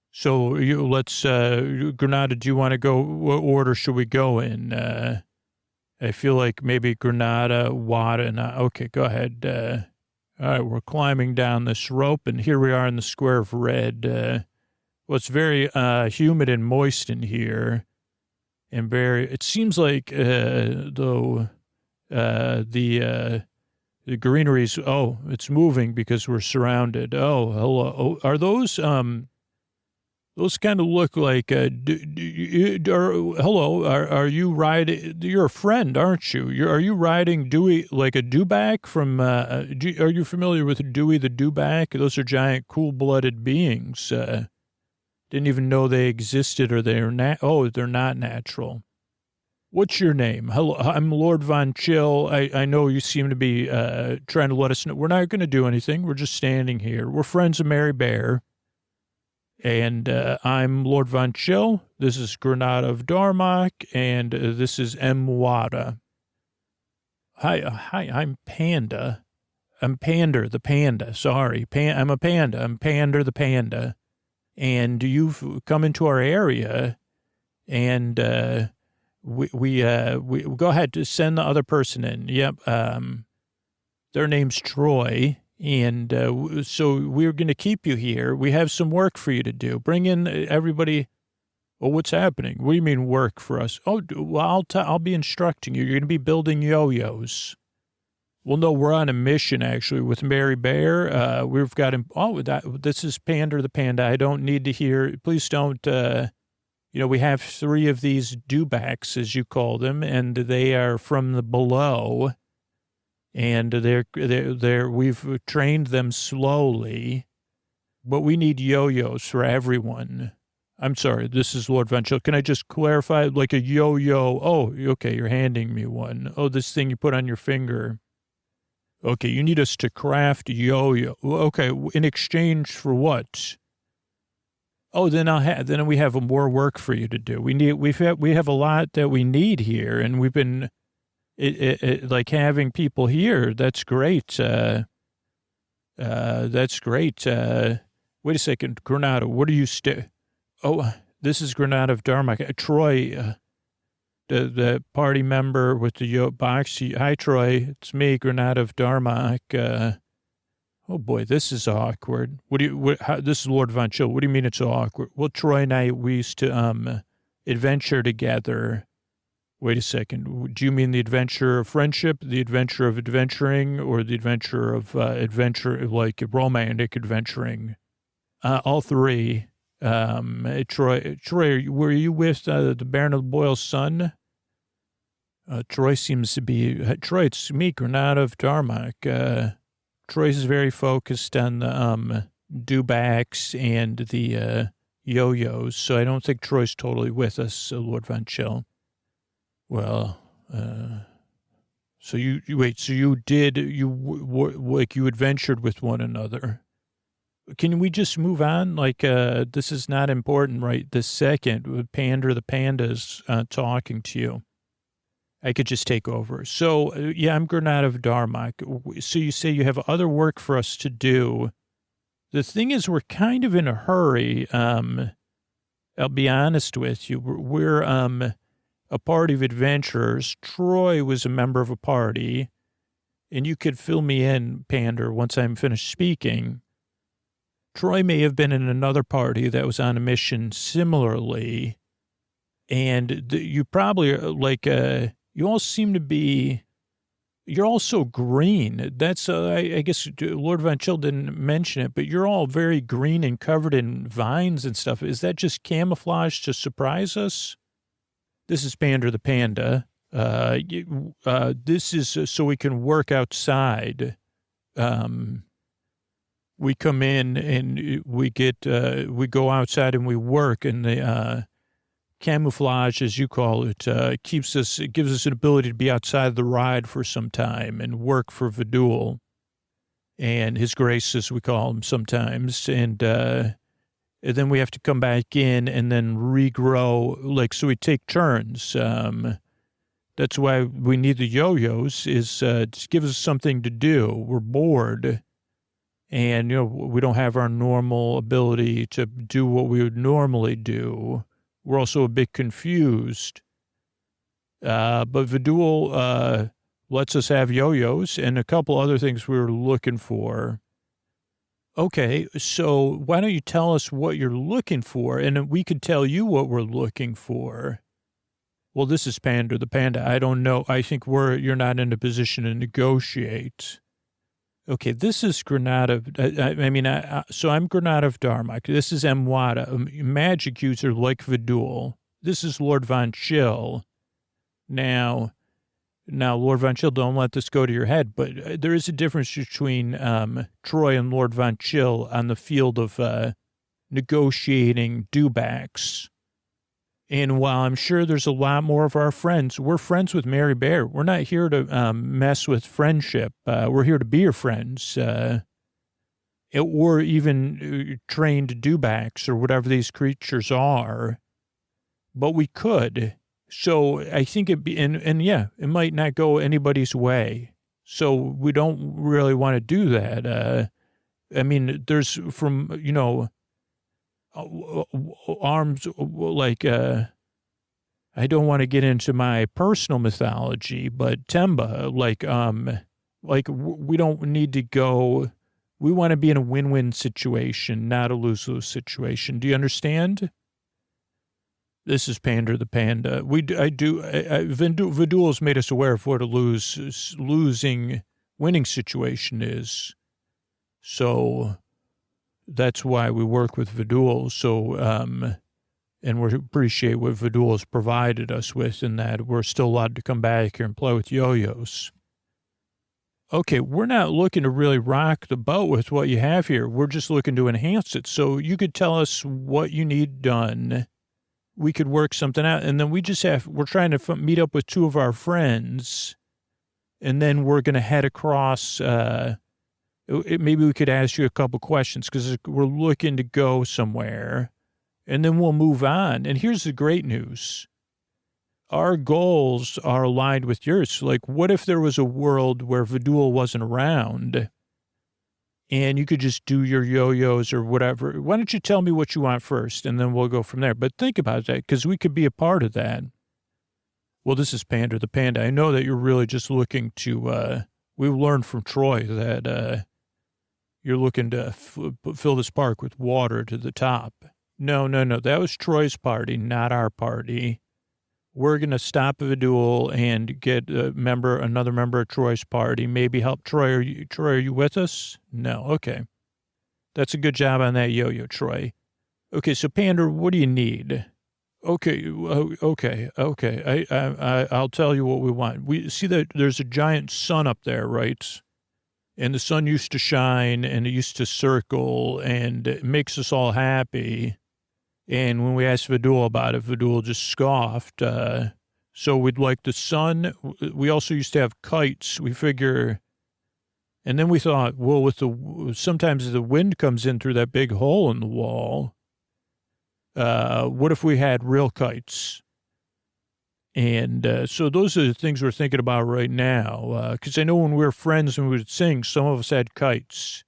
So let's, Granada, do you want to go? What order should we go in? I feel like maybe Granada, Wada, and okay, go ahead. All right, we're climbing down this rope, and here we are in the square of red. Well, it's very humid and moist in here, and it seems like, though, the greenery's, it's moving because we're surrounded. Oh, hello. Oh, are those kind of look like, hello, are you riding, you're a friend, aren't you? Are you riding Dewey, like a dewback from, are you familiar with Dewey the dewback? Those are giant cool-blooded beings. Didn't even know they existed or they're not natural. What's your name? Hello, I'm Lord Von Chill. I know you seem to be trying to let us know. We're not going to do anything. We're just standing here. We're friends of Mary Bear. And I'm Lord Von Chill. This is Granada of Darmok, and this is M. Wada. Hi, I'm Panda. I'm Pander the Panda. Sorry, I'm a panda. I'm Pander the Panda. and you've come into our area, and we go ahead to send the other person in. Yep. Their name's Troy. And so we're going to keep you here. We have some work for you to do. Bring in everybody. Oh, what's happening? What do you mean work for us? Oh, well, I'll be instructing you. You're going to be building yo-yos. Well, no, we're on a mission, actually, with Mary Bear. We've got him. Oh, this is Pander the Panda. I don't need to hear. Please don't. We have 3 of these dewbacks, as you call them, and they are from the below. And we've trained them slowly, but we need yo-yos for everyone. I'm sorry, this is Lord Von Chill. Can I just clarify, like a yo-yo? Oh, okay, you're handing me one. Oh, this thing you put on your finger. Okay, you need us to craft yo-yo. Okay, in exchange for what? Oh, then we have more work for you to do. We have a lot that we need here, and we've been like having people here. That's great. That's great. Wait a second, Granada. What are you Oh, this is Granada of Darmok. Troy, the party member with the box. Hi, Troy. It's me, Granada of Darmok. Oh boy, this is awkward. This is Lord Von Chill. What do you mean it's awkward? Well, Troy and I, we used to adventure together. Wait a second. Do you mean the adventure of friendship, the adventure of adventuring, or the adventure of adventure, like romantic adventuring? All 3. Troy, were you with the Baron of Boyle's son? Troy seems to be. Troy, it's me, Granada of Darmok. Troy's very focused on the dewbacks and the yo-yos, so I don't think Troy's totally with us, Lord Von Chill. Well, so you adventured with one another. Can we just move on? Like, this is not important right this second. With Pander the Panda's talking to you. I could just take over. So, yeah, I'm Granada of Darmok. So you say you have other work for us to do. The thing is, we're kind of in a hurry. I'll be honest with you. We're a party of adventurers. Troy was a member of a party, and you could fill me in, Pander, once I'm finished speaking. Troy may have been in another party that was on a mission similarly, and you probably you all seem to be. You're all so green. That's I guess Lord Von Chill didn't mention it, but you're all very green and covered in vines and stuff. Is that just camouflage to surprise us? This is Pander the Panda. This is so we can work outside. We come in and we go outside and we work, and the camouflage, as you call it, gives us an ability to be outside the ride for some time and work for Vidul and His Grace, as we call him sometimes. And then we have to come back in and then regrow, so we take turns. That's why we need the yo-yos, is to give us something to do. We're bored. And, we don't have our normal ability to do what we would normally do. We're also a bit confused. But Vidul lets us have yo-yos and a couple other things we were looking for. Okay, so why don't you tell us what you're looking for, and we could tell you what we're looking for. Well, this is Pander the Panda. I don't know. I think you're not in a position to negotiate. Okay, this is Granada. So I'm Granada of Darmok. This is Mwada. Magic user like Vidul. This is Lord Von Chill. Now, Lord Von Chill, don't let this go to your head, but there is a difference between Troy and Lord Von Chill on the field of negotiating dewbacks. And while I'm sure there's a lot more of our friends, we're friends with Mary Bear. We're not here to mess with friendship. We're here to be your friends. Or even trained dewbacks or whatever these creatures are. But we could. So I think it might not go anybody's way. So we don't really want to do that. There's from, arms, like, I don't want to get into my personal mythology, but Temba, we don't need to go. We want to be in a win-win situation, not a lose-lose situation. Do you understand? This is Pander the Panda. Vidul has made us aware of what a winning situation is. So that's why we work with Vidul. So, and we appreciate what Vidul has provided us with, in that we're still allowed to come back here and play with yo-yos. Okay, we're not looking to really rock the boat with what you have here. We're just looking to enhance it. So you could tell us what you need done. We could work something out. And then we're trying to meet up with two of our friends. And then we're going to head across. Maybe we could ask you a couple questions, because we're looking to go somewhere. And then we'll move on. And here's the great news. Our goals are aligned with yours. Like, what if there was a world where Vidul wasn't around and you could just do your yo-yos or whatever? Why don't you tell me what you want first, and then we'll go from there. But think about that, because we could be a part of that. Well, this is Pander the Panda. I know that you're really just looking to, we learned from Troy that you're looking to fill this park with water to the top. No. That was Troy's party, not our party. We're going to stop Vidul and get another member of Troy's party. Maybe help Troy. Troy, are you with us? No. Okay. That's a good job on that yo-yo, Troy. Okay, so Pander, what do you need? Okay. I'll tell you what we want. We see that there's a giant sun up there, right? And the sun used to shine, and it used to circle, and it makes us all happy. And when we asked Vidul about it, Vidul just scoffed. So we'd like the sun. We also used to have kites. We figure, and then we thought, well, sometimes the wind comes in through that big hole in the wall. What if we had real kites? And so those are the things we're thinking about right now. Because I know when we were friends and we would sing, some of us had kites.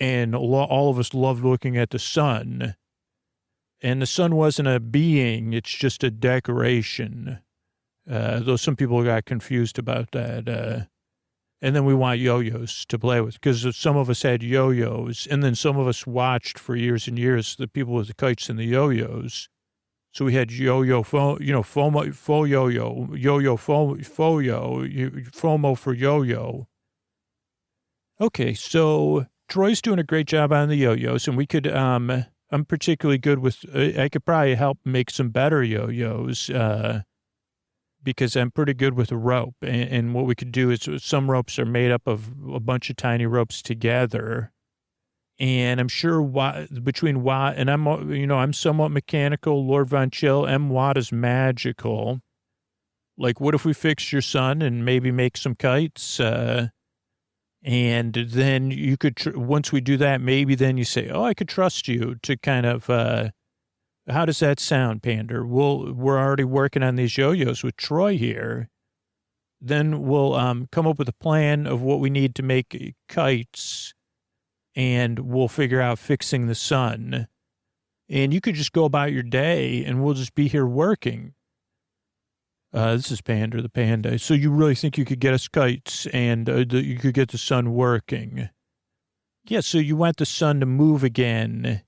And all of us loved looking at the sun. And the sun wasn't a being, it's just a decoration. Though some people got confused about that. And then we want yo-yos to play with, because some of us had yo-yos, and then some of us watched for years and years the people with the kites and the yo-yos. So we had yo-yo, faux yo-yo, yo-yo, faux yo, FOMO for yo-yo. Okay, so Troy's doing a great job on the yo-yos, and we could, I'm particularly good with, I could probably help make some better yo-yos, because I'm pretty good with a rope. And what we could do is, some ropes are made up of a bunch of tiny ropes together. And I'm sure between Watt and I'm somewhat mechanical. Lord Von Chill, Watt is magical. Like, what if we fix your sun and maybe make some kites? And then you could, once we do that, maybe then you say, oh, I could trust you to kind of, how does that sound, Pander? We're already working on these yo-yos with Troy here. Then we'll come up with a plan of what we need to make kites, and we'll figure out fixing the sun. And you could just go about your day, and we'll just be here working. This is Pander the Panda. So you really think you could get us kites, and you could get the sun working? Yeah, so you want the sun to move again.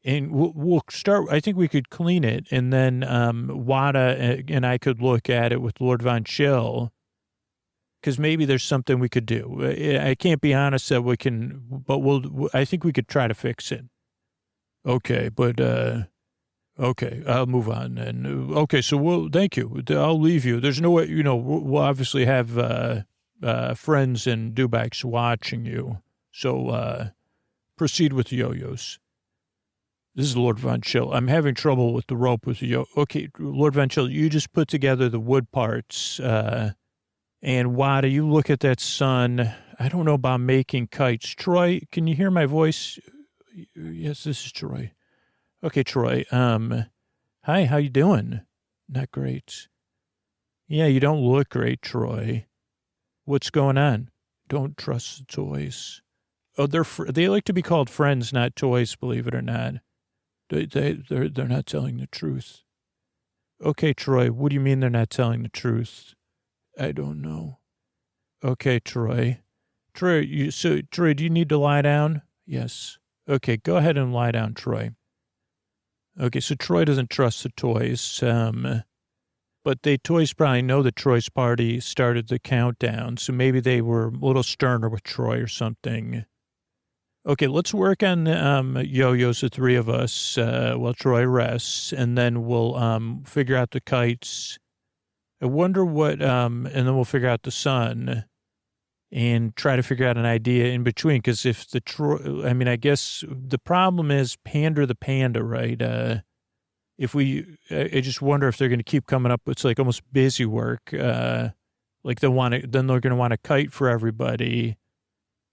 And we'll start, I think we could clean it, and then Wada and I could look at it with Lord Von Chill, because maybe there's something we could do. I can't be honest that we can, but I think we could try to fix it. Okay, but, okay, I'll move on. And okay, so thank you. I'll leave you. There's no way, we'll obviously have friends and dubaks watching you. So proceed with the yo-yos. This is Lord Von Chill. I'm having trouble with the rope with the yo. Okay, Lord Von Chill, you just put together the wood parts. And Wada, you look at that sun. I don't know about making kites. Troy, can you hear my voice? Yes, this is Troy. Okay, Troy. Hi, how you doing? Not great. Yeah, you don't look great, Troy. What's going on? Don't trust the toys. Oh, they like to be called friends, not toys, believe it or not. They're not telling the truth. Okay, Troy, what do you mean they're not telling the truth? I don't know. Okay, Troy. Troy, Troy, do you need to lie down? Yes. Okay, go ahead and lie down, Troy. Okay, so Troy doesn't trust the toys, but the toys probably know that Troy's party started the countdown, so maybe they were a little sterner with Troy or something. Okay, let's work on yo-yos, the three of us, while Troy rests, and then we'll figure out the kites. I wonder what, and then we'll figure out the sun and try to figure out an idea in between. Because if I guess the problem is Pander the Panda, right? I just wonder if they're going to keep coming up. It's like almost busy work. Like then they're going to want a kite for everybody.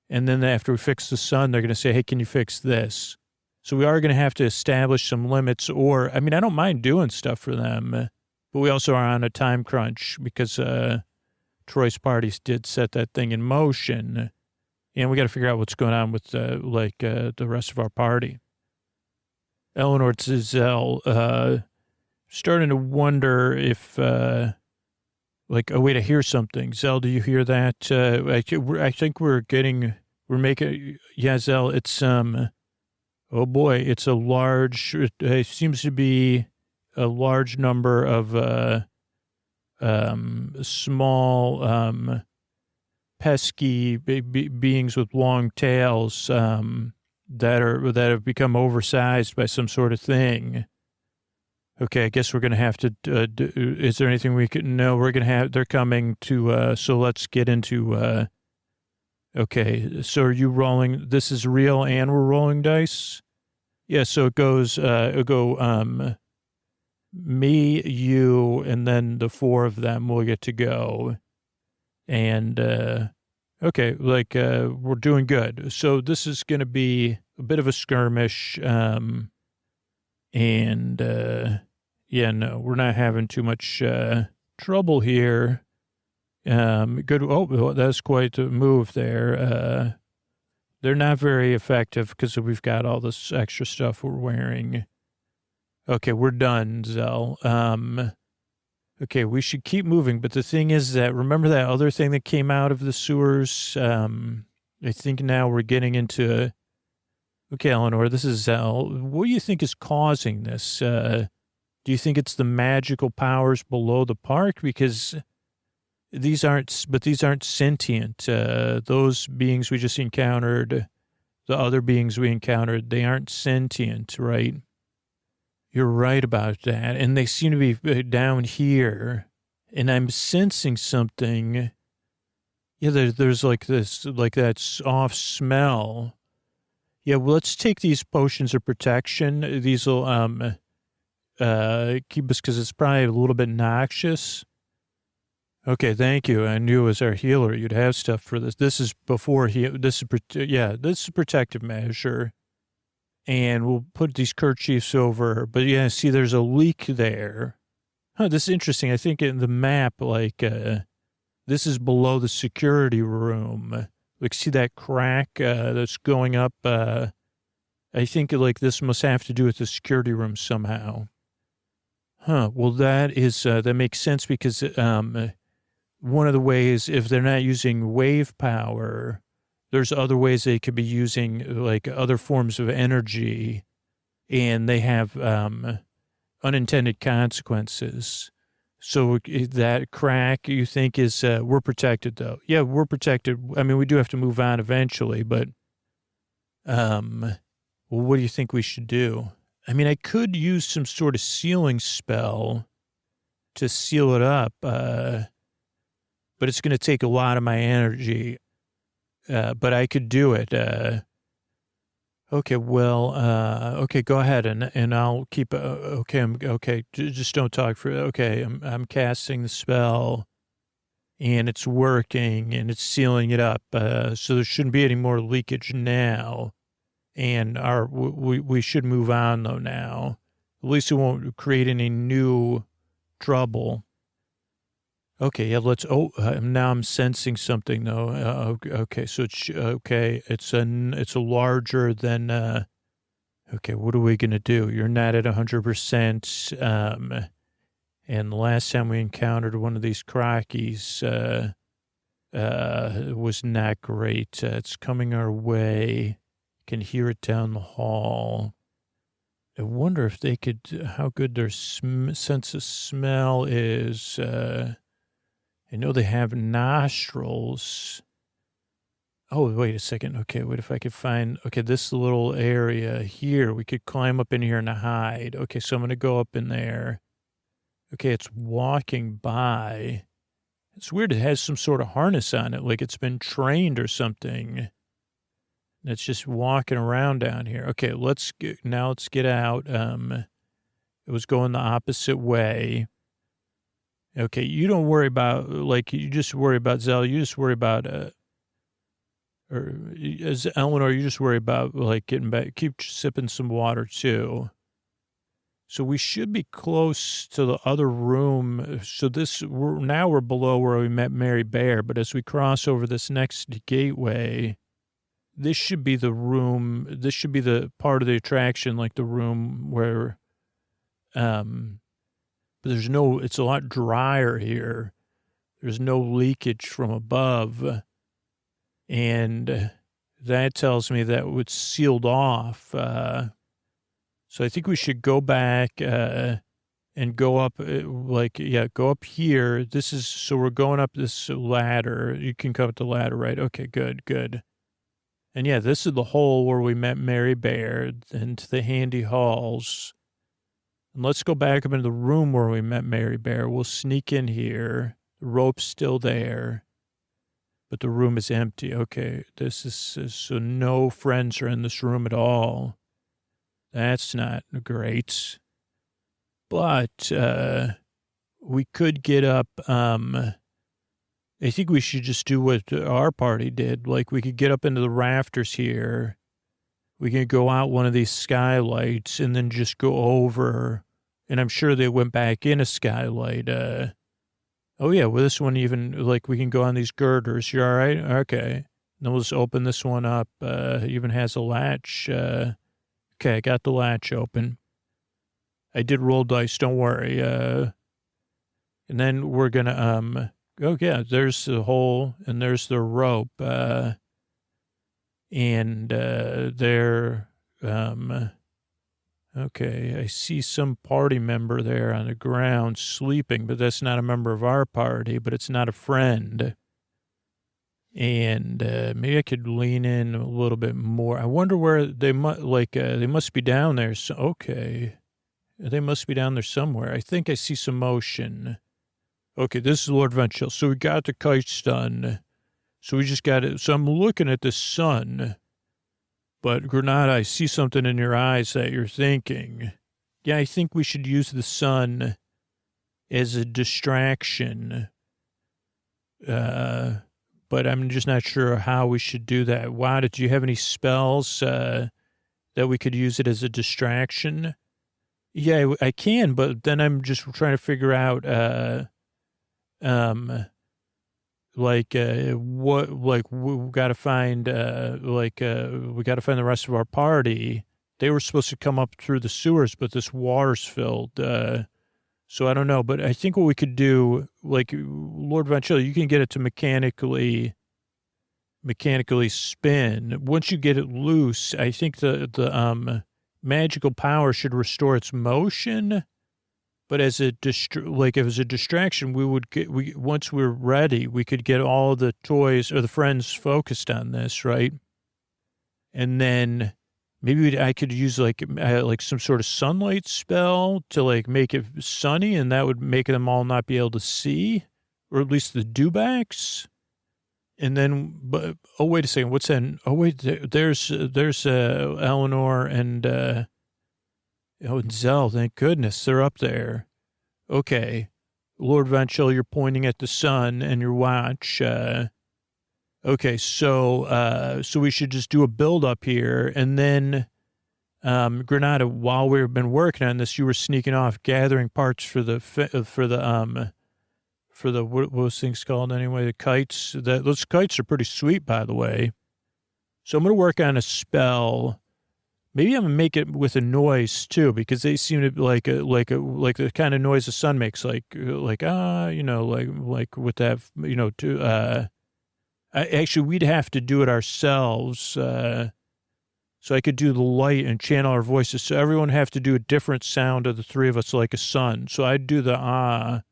And then after we fix the sun, they're going to say, hey, can you fix this? So we are going to have to establish some limits I don't mind doing stuff for them, but we also are on a time crunch because Troy's parties did set that thing in motion. And we got to figure out what's going on with the rest of our party. Eleanor Zell, starting to wonder if, oh, wait, I hear something. Zell, do you hear that? I think we're making, yeah, Zell, it's, oh boy, it's it seems to be a large number of, small, pesky beings with long tails, that have become oversized by some sort of thing. Okay, I guess we're going to have to, is there anything we can, no, they're coming to, so let's get into, okay, so are you rolling, this is real and we're rolling dice? Yeah, so it goes, me, you, and then the four of them will get to go. And, okay, we're doing good. So this is going to be a bit of a skirmish, yeah, no, we're not having too much trouble here. Good. Oh, that's quite a move there. They're not very effective because we've got all this extra stuff we're wearing. Okay, we're done, Zell. Okay, we should keep moving. But the thing is that, remember that other thing that came out of the sewers? I think now we're getting into, okay, Eleanor, this is Zell. What do you think is causing this? Do you think it's the magical powers below the park? Because these aren't sentient. Those beings we just encountered, the other beings we encountered, they aren't sentient, right? You're right about that. And they seem to be down here. And I'm sensing something. Yeah, there's like this, like that off smell. Yeah, well, let's take these potions of protection. These will keep us, because it's probably a little bit noxious. Okay, thank you. I knew as our healer you'd have stuff for this. This is this is a protective measure. And we'll put these kerchiefs over. But yeah, see, there's a leak there. Huh, this is interesting. I think in the map, this is below the security room. Like, see that crack that's going up? I think, this must have to do with the security room somehow. Huh, well, that makes sense because one of the ways, if they're not using wave power, there's other ways they could be using, other forms of energy, and they have unintended consequences. So that crack, you think, is, we're protected, though. Yeah, we're protected. I mean, we do have to move on eventually, but, well, what do you think we should do? I mean, I could use some sort of sealing spell to seal it up, but it's going to take a lot of my energy. But I could do it. Okay, well, okay, go ahead and I'll keep, okay, just don't talk okay, I'm casting the spell and it's working and it's sealing it up. So there shouldn't be any more leakage now. And we should move on though now. At least it won't create any new trouble. Okay, yeah, now I'm sensing something though. Okay, so it's, okay, it's a larger than, Okay, what are we going to do? You're not at 100%. And the last time we encountered one of these crockies was not great. It's coming our way. Can hear it down the hall. I wonder if they could, how good their sense of smell is. I know they have nostrils. Oh, wait a second. Okay, what if I could find, okay, this little area here, we could climb up in here and hide. Okay, so I'm going to go up in there. Okay, it's walking by. It's weird. It has some sort of harness on it, like it's been trained or something. It's just walking around down here. Okay, let's get out. It was going the opposite way. Okay, you don't worry about, like, you just worry about Zell. You just worry about, or as Eleanor, you just worry about, like, getting back. Keep sipping some water, too. So we should be close to the other room. So now we're below where we met Mary Bear, but as we cross over this next gateway, this should be the room. This should be the part of the attraction, like the room where, but there's no, it's a lot drier here. There's no leakage from above. And that tells me that it's sealed off. So I think we should go back and go up, go up here. So we're going up this ladder. You can come up the ladder, right? Okay, good. And yeah, this is the hole where we met Mary Bear, into the handy halls. And let's go back up into the room where we met Mary Bear. We'll sneak in here. The rope's still there, but the room is empty. Okay, so no friends are in this room at all. That's not great. But we could get up. I think we should just do what our party did. Like, we could get up into the rafters here. We can go out one of these skylights and then just go over. And I'm sure they went back in a skylight. Oh, yeah, well, this one even, like, we can go on these girders. You all right? Okay. And then we'll just open this one up. Even has a latch. Okay, I got the latch open. I did roll dice, don't worry. And then we're going to, oh, yeah, there's the hole and there's the rope. Okay, I see some party member there on the ground sleeping, but that's not a member of our party, but it's not a friend. And maybe I could lean in a little bit more. I wonder where they must be down there. So, okay. They must be down there somewhere. I think I see some motion. Okay, this is Lord Venture. So we got the kites done. So we just got it. So I'm looking at the sun. But Granada, I see something in your eyes that you're thinking. Yeah, I think we should use the sun as a distraction. But I'm just not sure how we should do that. Wow, did you have any spells that we could use it as a distraction? Yeah, I can, but then I'm just trying to figure out, we got to find, we got to find the rest of our party. They were supposed to come up through the sewers, but this water's filled. So I don't know, but I think what we could do, like Lord Venture, you can get it to mechanically spin. Once you get it loose, I think the magical power should restore its motion. But as if it was a distraction, once we're ready, we could get all the toys or the friends focused on this, right? And then maybe I could use like some sort of sunlight spell to like make it sunny, and that would make them all not be able to see, or at least the dewbacks. And then, oh, wait a second. What's that? Oh, wait, there's Eleanor and Zell. Thank goodness they're up there. Okay. Lord Venture, you're pointing at the sun and your watch. Okay, so we should just do a build up here, and then Granada, while we've been working on this, you were sneaking off, gathering parts for the what was things called anyway? The kites. Those kites are pretty sweet, by the way. So I'm going to work on a spell Maybe I'm gonna make it with a noise too, because they seem to be like the kind of noise the sun makes, like with that, actually we'd have to do it ourselves. So I could do the light and channel our voices. So everyone have to do a different sound of the three of us, like a sun. So I'd do the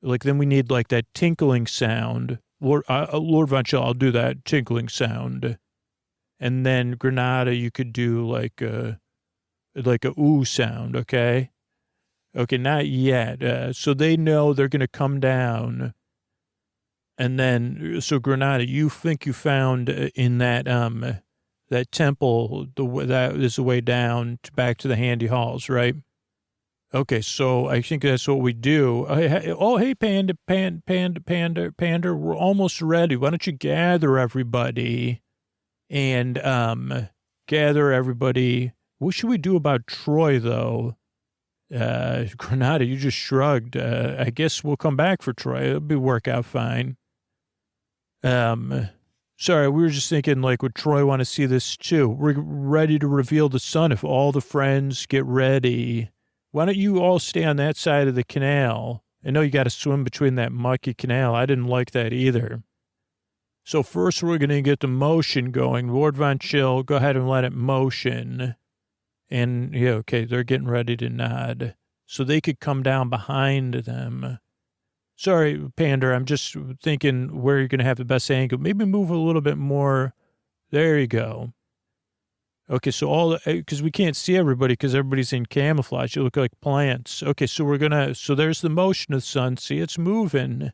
like then we need like that tinkling sound. Lord Von Chill, I'll do that tinkling sound. And then Granada, you could do like a ooh sound, okay? Okay, not yet. So they know they're going to come down. And then, so Granada, you think you found in that that temple, that is the way down back to the Handy Halls, right? Okay, so I think that's what we do. Hey, Panda, we're almost ready. Why don't you gather everybody? And gather everybody. What should we do about Troy, though? Granada, you just shrugged. I guess we'll come back for Troy. It'll work out fine. Sorry, we were just thinking, like, would Troy want to see this too? We're ready to reveal the sun if all the friends get ready. Why don't you all stay on that side of the canal? I know you got to swim between that mucky canal. I didn't like that either. So first we're going to get the motion going. Lord Von Chill, go ahead and let it motion. And, yeah, okay, they're getting ready to nod. So they could come down behind them. Sorry, Pander, I'm just thinking where you're going to have the best angle. Maybe move a little bit more. There you go. Okay, so because we can't see everybody because everybody's in camouflage. You look like plants. Okay, so so there's the motion of the sun. See, it's moving.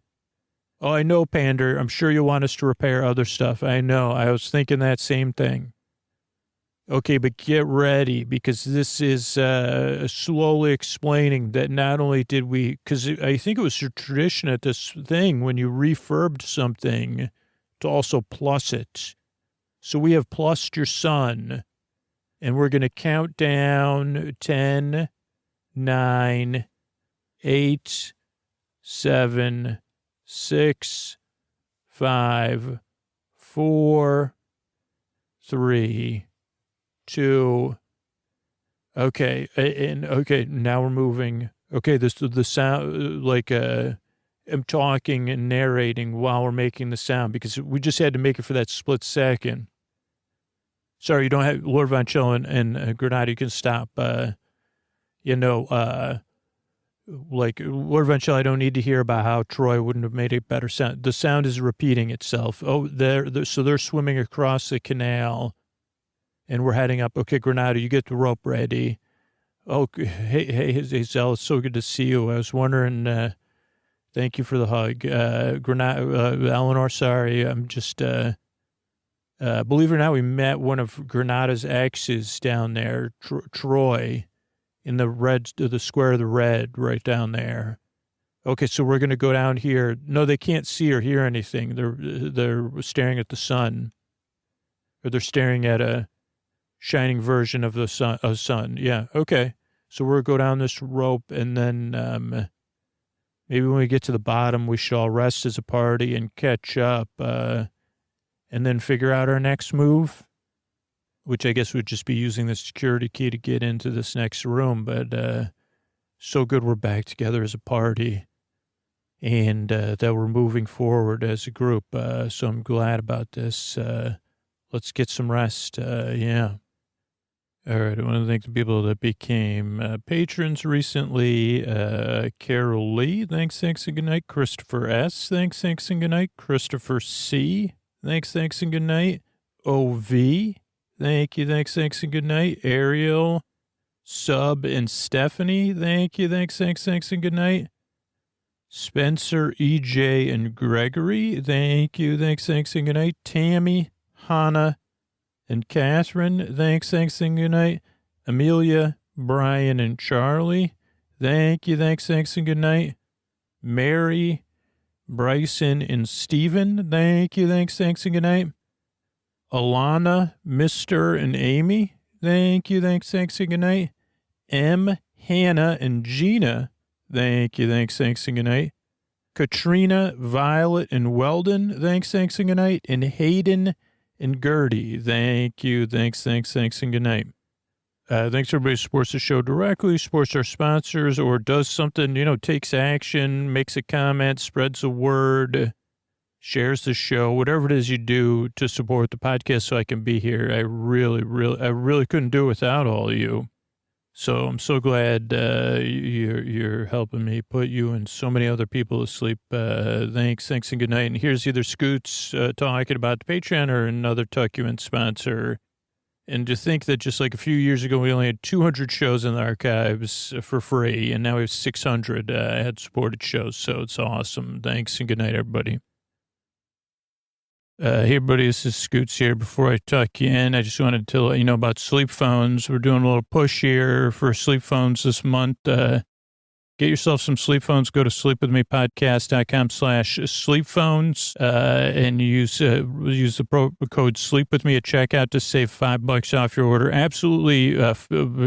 Oh, I know, Pander. I'm sure you'll want us to repair other stuff. I know. I was thinking that same thing. Okay, but get ready because this is slowly explaining that not only did we, because I think it was a tradition at this thing when you refurbed something to also plus it. So we have plussed your sun, and we're going to count down 10, 9, 8, 7, 6, 5, 4, 3, 2. Okay. And okay, now we're moving. Okay. The sound, like, I'm talking and narrating while we're making the sound because we just had to make it for that split second. Sorry, you don't have Lord Von Chill and Granada. You can stop. Like Lord Von Chill, I don't need to hear about how Troy wouldn't have made a better sound. The sound is repeating itself. Oh, so they're swimming across the canal. And we're heading up. Okay, Granada, you get the rope ready. Oh, hey, Zell, it's so good to see you. I was wondering, thank you for the hug. Granada, Eleanor, sorry, I'm just, believe it or not, we met one of Granada's exes down there, Troy, in the square of the red right down there. Okay, so we're going to go down here. No, they can't see or hear anything. They're staring at the sun. Or they're staring at a shining version of the sun. Yeah. Okay. So we'll go down this rope and then, maybe when we get to the bottom, we should all rest as a party and catch up, and then figure out our next move, which I guess would just be using the security key to get into this next room. But, so good we're back together as a party and, that we're moving forward as a group. So I'm glad about this. Let's get some rest. Yeah. All right, I want to thank the people that became patrons recently. Carol Lee, thanks, and good night. Christopher S., thanks, and good night. Christopher C., thanks, and good night. OV, thank you, thanks, and good night. Ariel, Sub, and Stephanie, thank you, thanks, and good night. Spencer, EJ, and Gregory, thank you, thanks, and good night. Tammy, Hannah, and Catherine, thanks, and good night. Amelia, Brian, and Charlie, thank you, thanks, and good night. Mary, Bryson, and Stephen, thank you, thanks, and good night. Alana, Mr., and Amy, thank you, thanks, and good night. M, Hannah, and Gina, thank you, thanks, and good night. Katrina, Violet, and Weldon, thanks, and good night. And Hayden and Gertie, thank you, thanks, and good night. Thanks everybody who supports the show directly, supports our sponsors, or does something, takes action, makes a comment, spreads the word, shares the show, whatever it is you do to support the podcast so I can be here. I really couldn't do it without all of you. So I'm so glad you're helping me put you and so many other people to sleep. Thanks, and good night. And here's either Scoots talking about the Patreon or another Tuck-You-In sponsor. And to think that just like a few years ago, we only had 200 shows in the archives for free, and now we have 600 ad-supported shows, so it's awesome. Thanks, and good night, everybody. Hey, everybody, this is Scoots here. Before I tuck you in, I just wanted to let you know about sleep phones. We're doing a little push here for sleep phones this month. Get yourself some sleep phones. Go to sleepwithmepodcast.com/sleepphones and use the promo code sleepwithme at checkout to save $5 off your order. Absolutely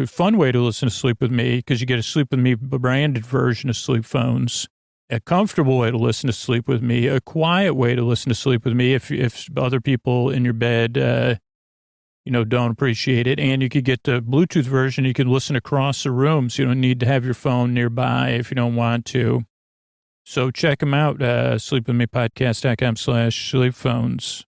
fun way to listen to Sleep With Me because you get a Sleep With Me branded version of sleep phones. A comfortable way to listen to Sleep With Me, a quiet way to listen to Sleep With Me if other people in your bed don't appreciate it. And you could get the Bluetooth version. You can listen across the room, so you don't need to have your phone nearby if you don't want to. So check them out, sleepwithmepodcast.com/sleepphones.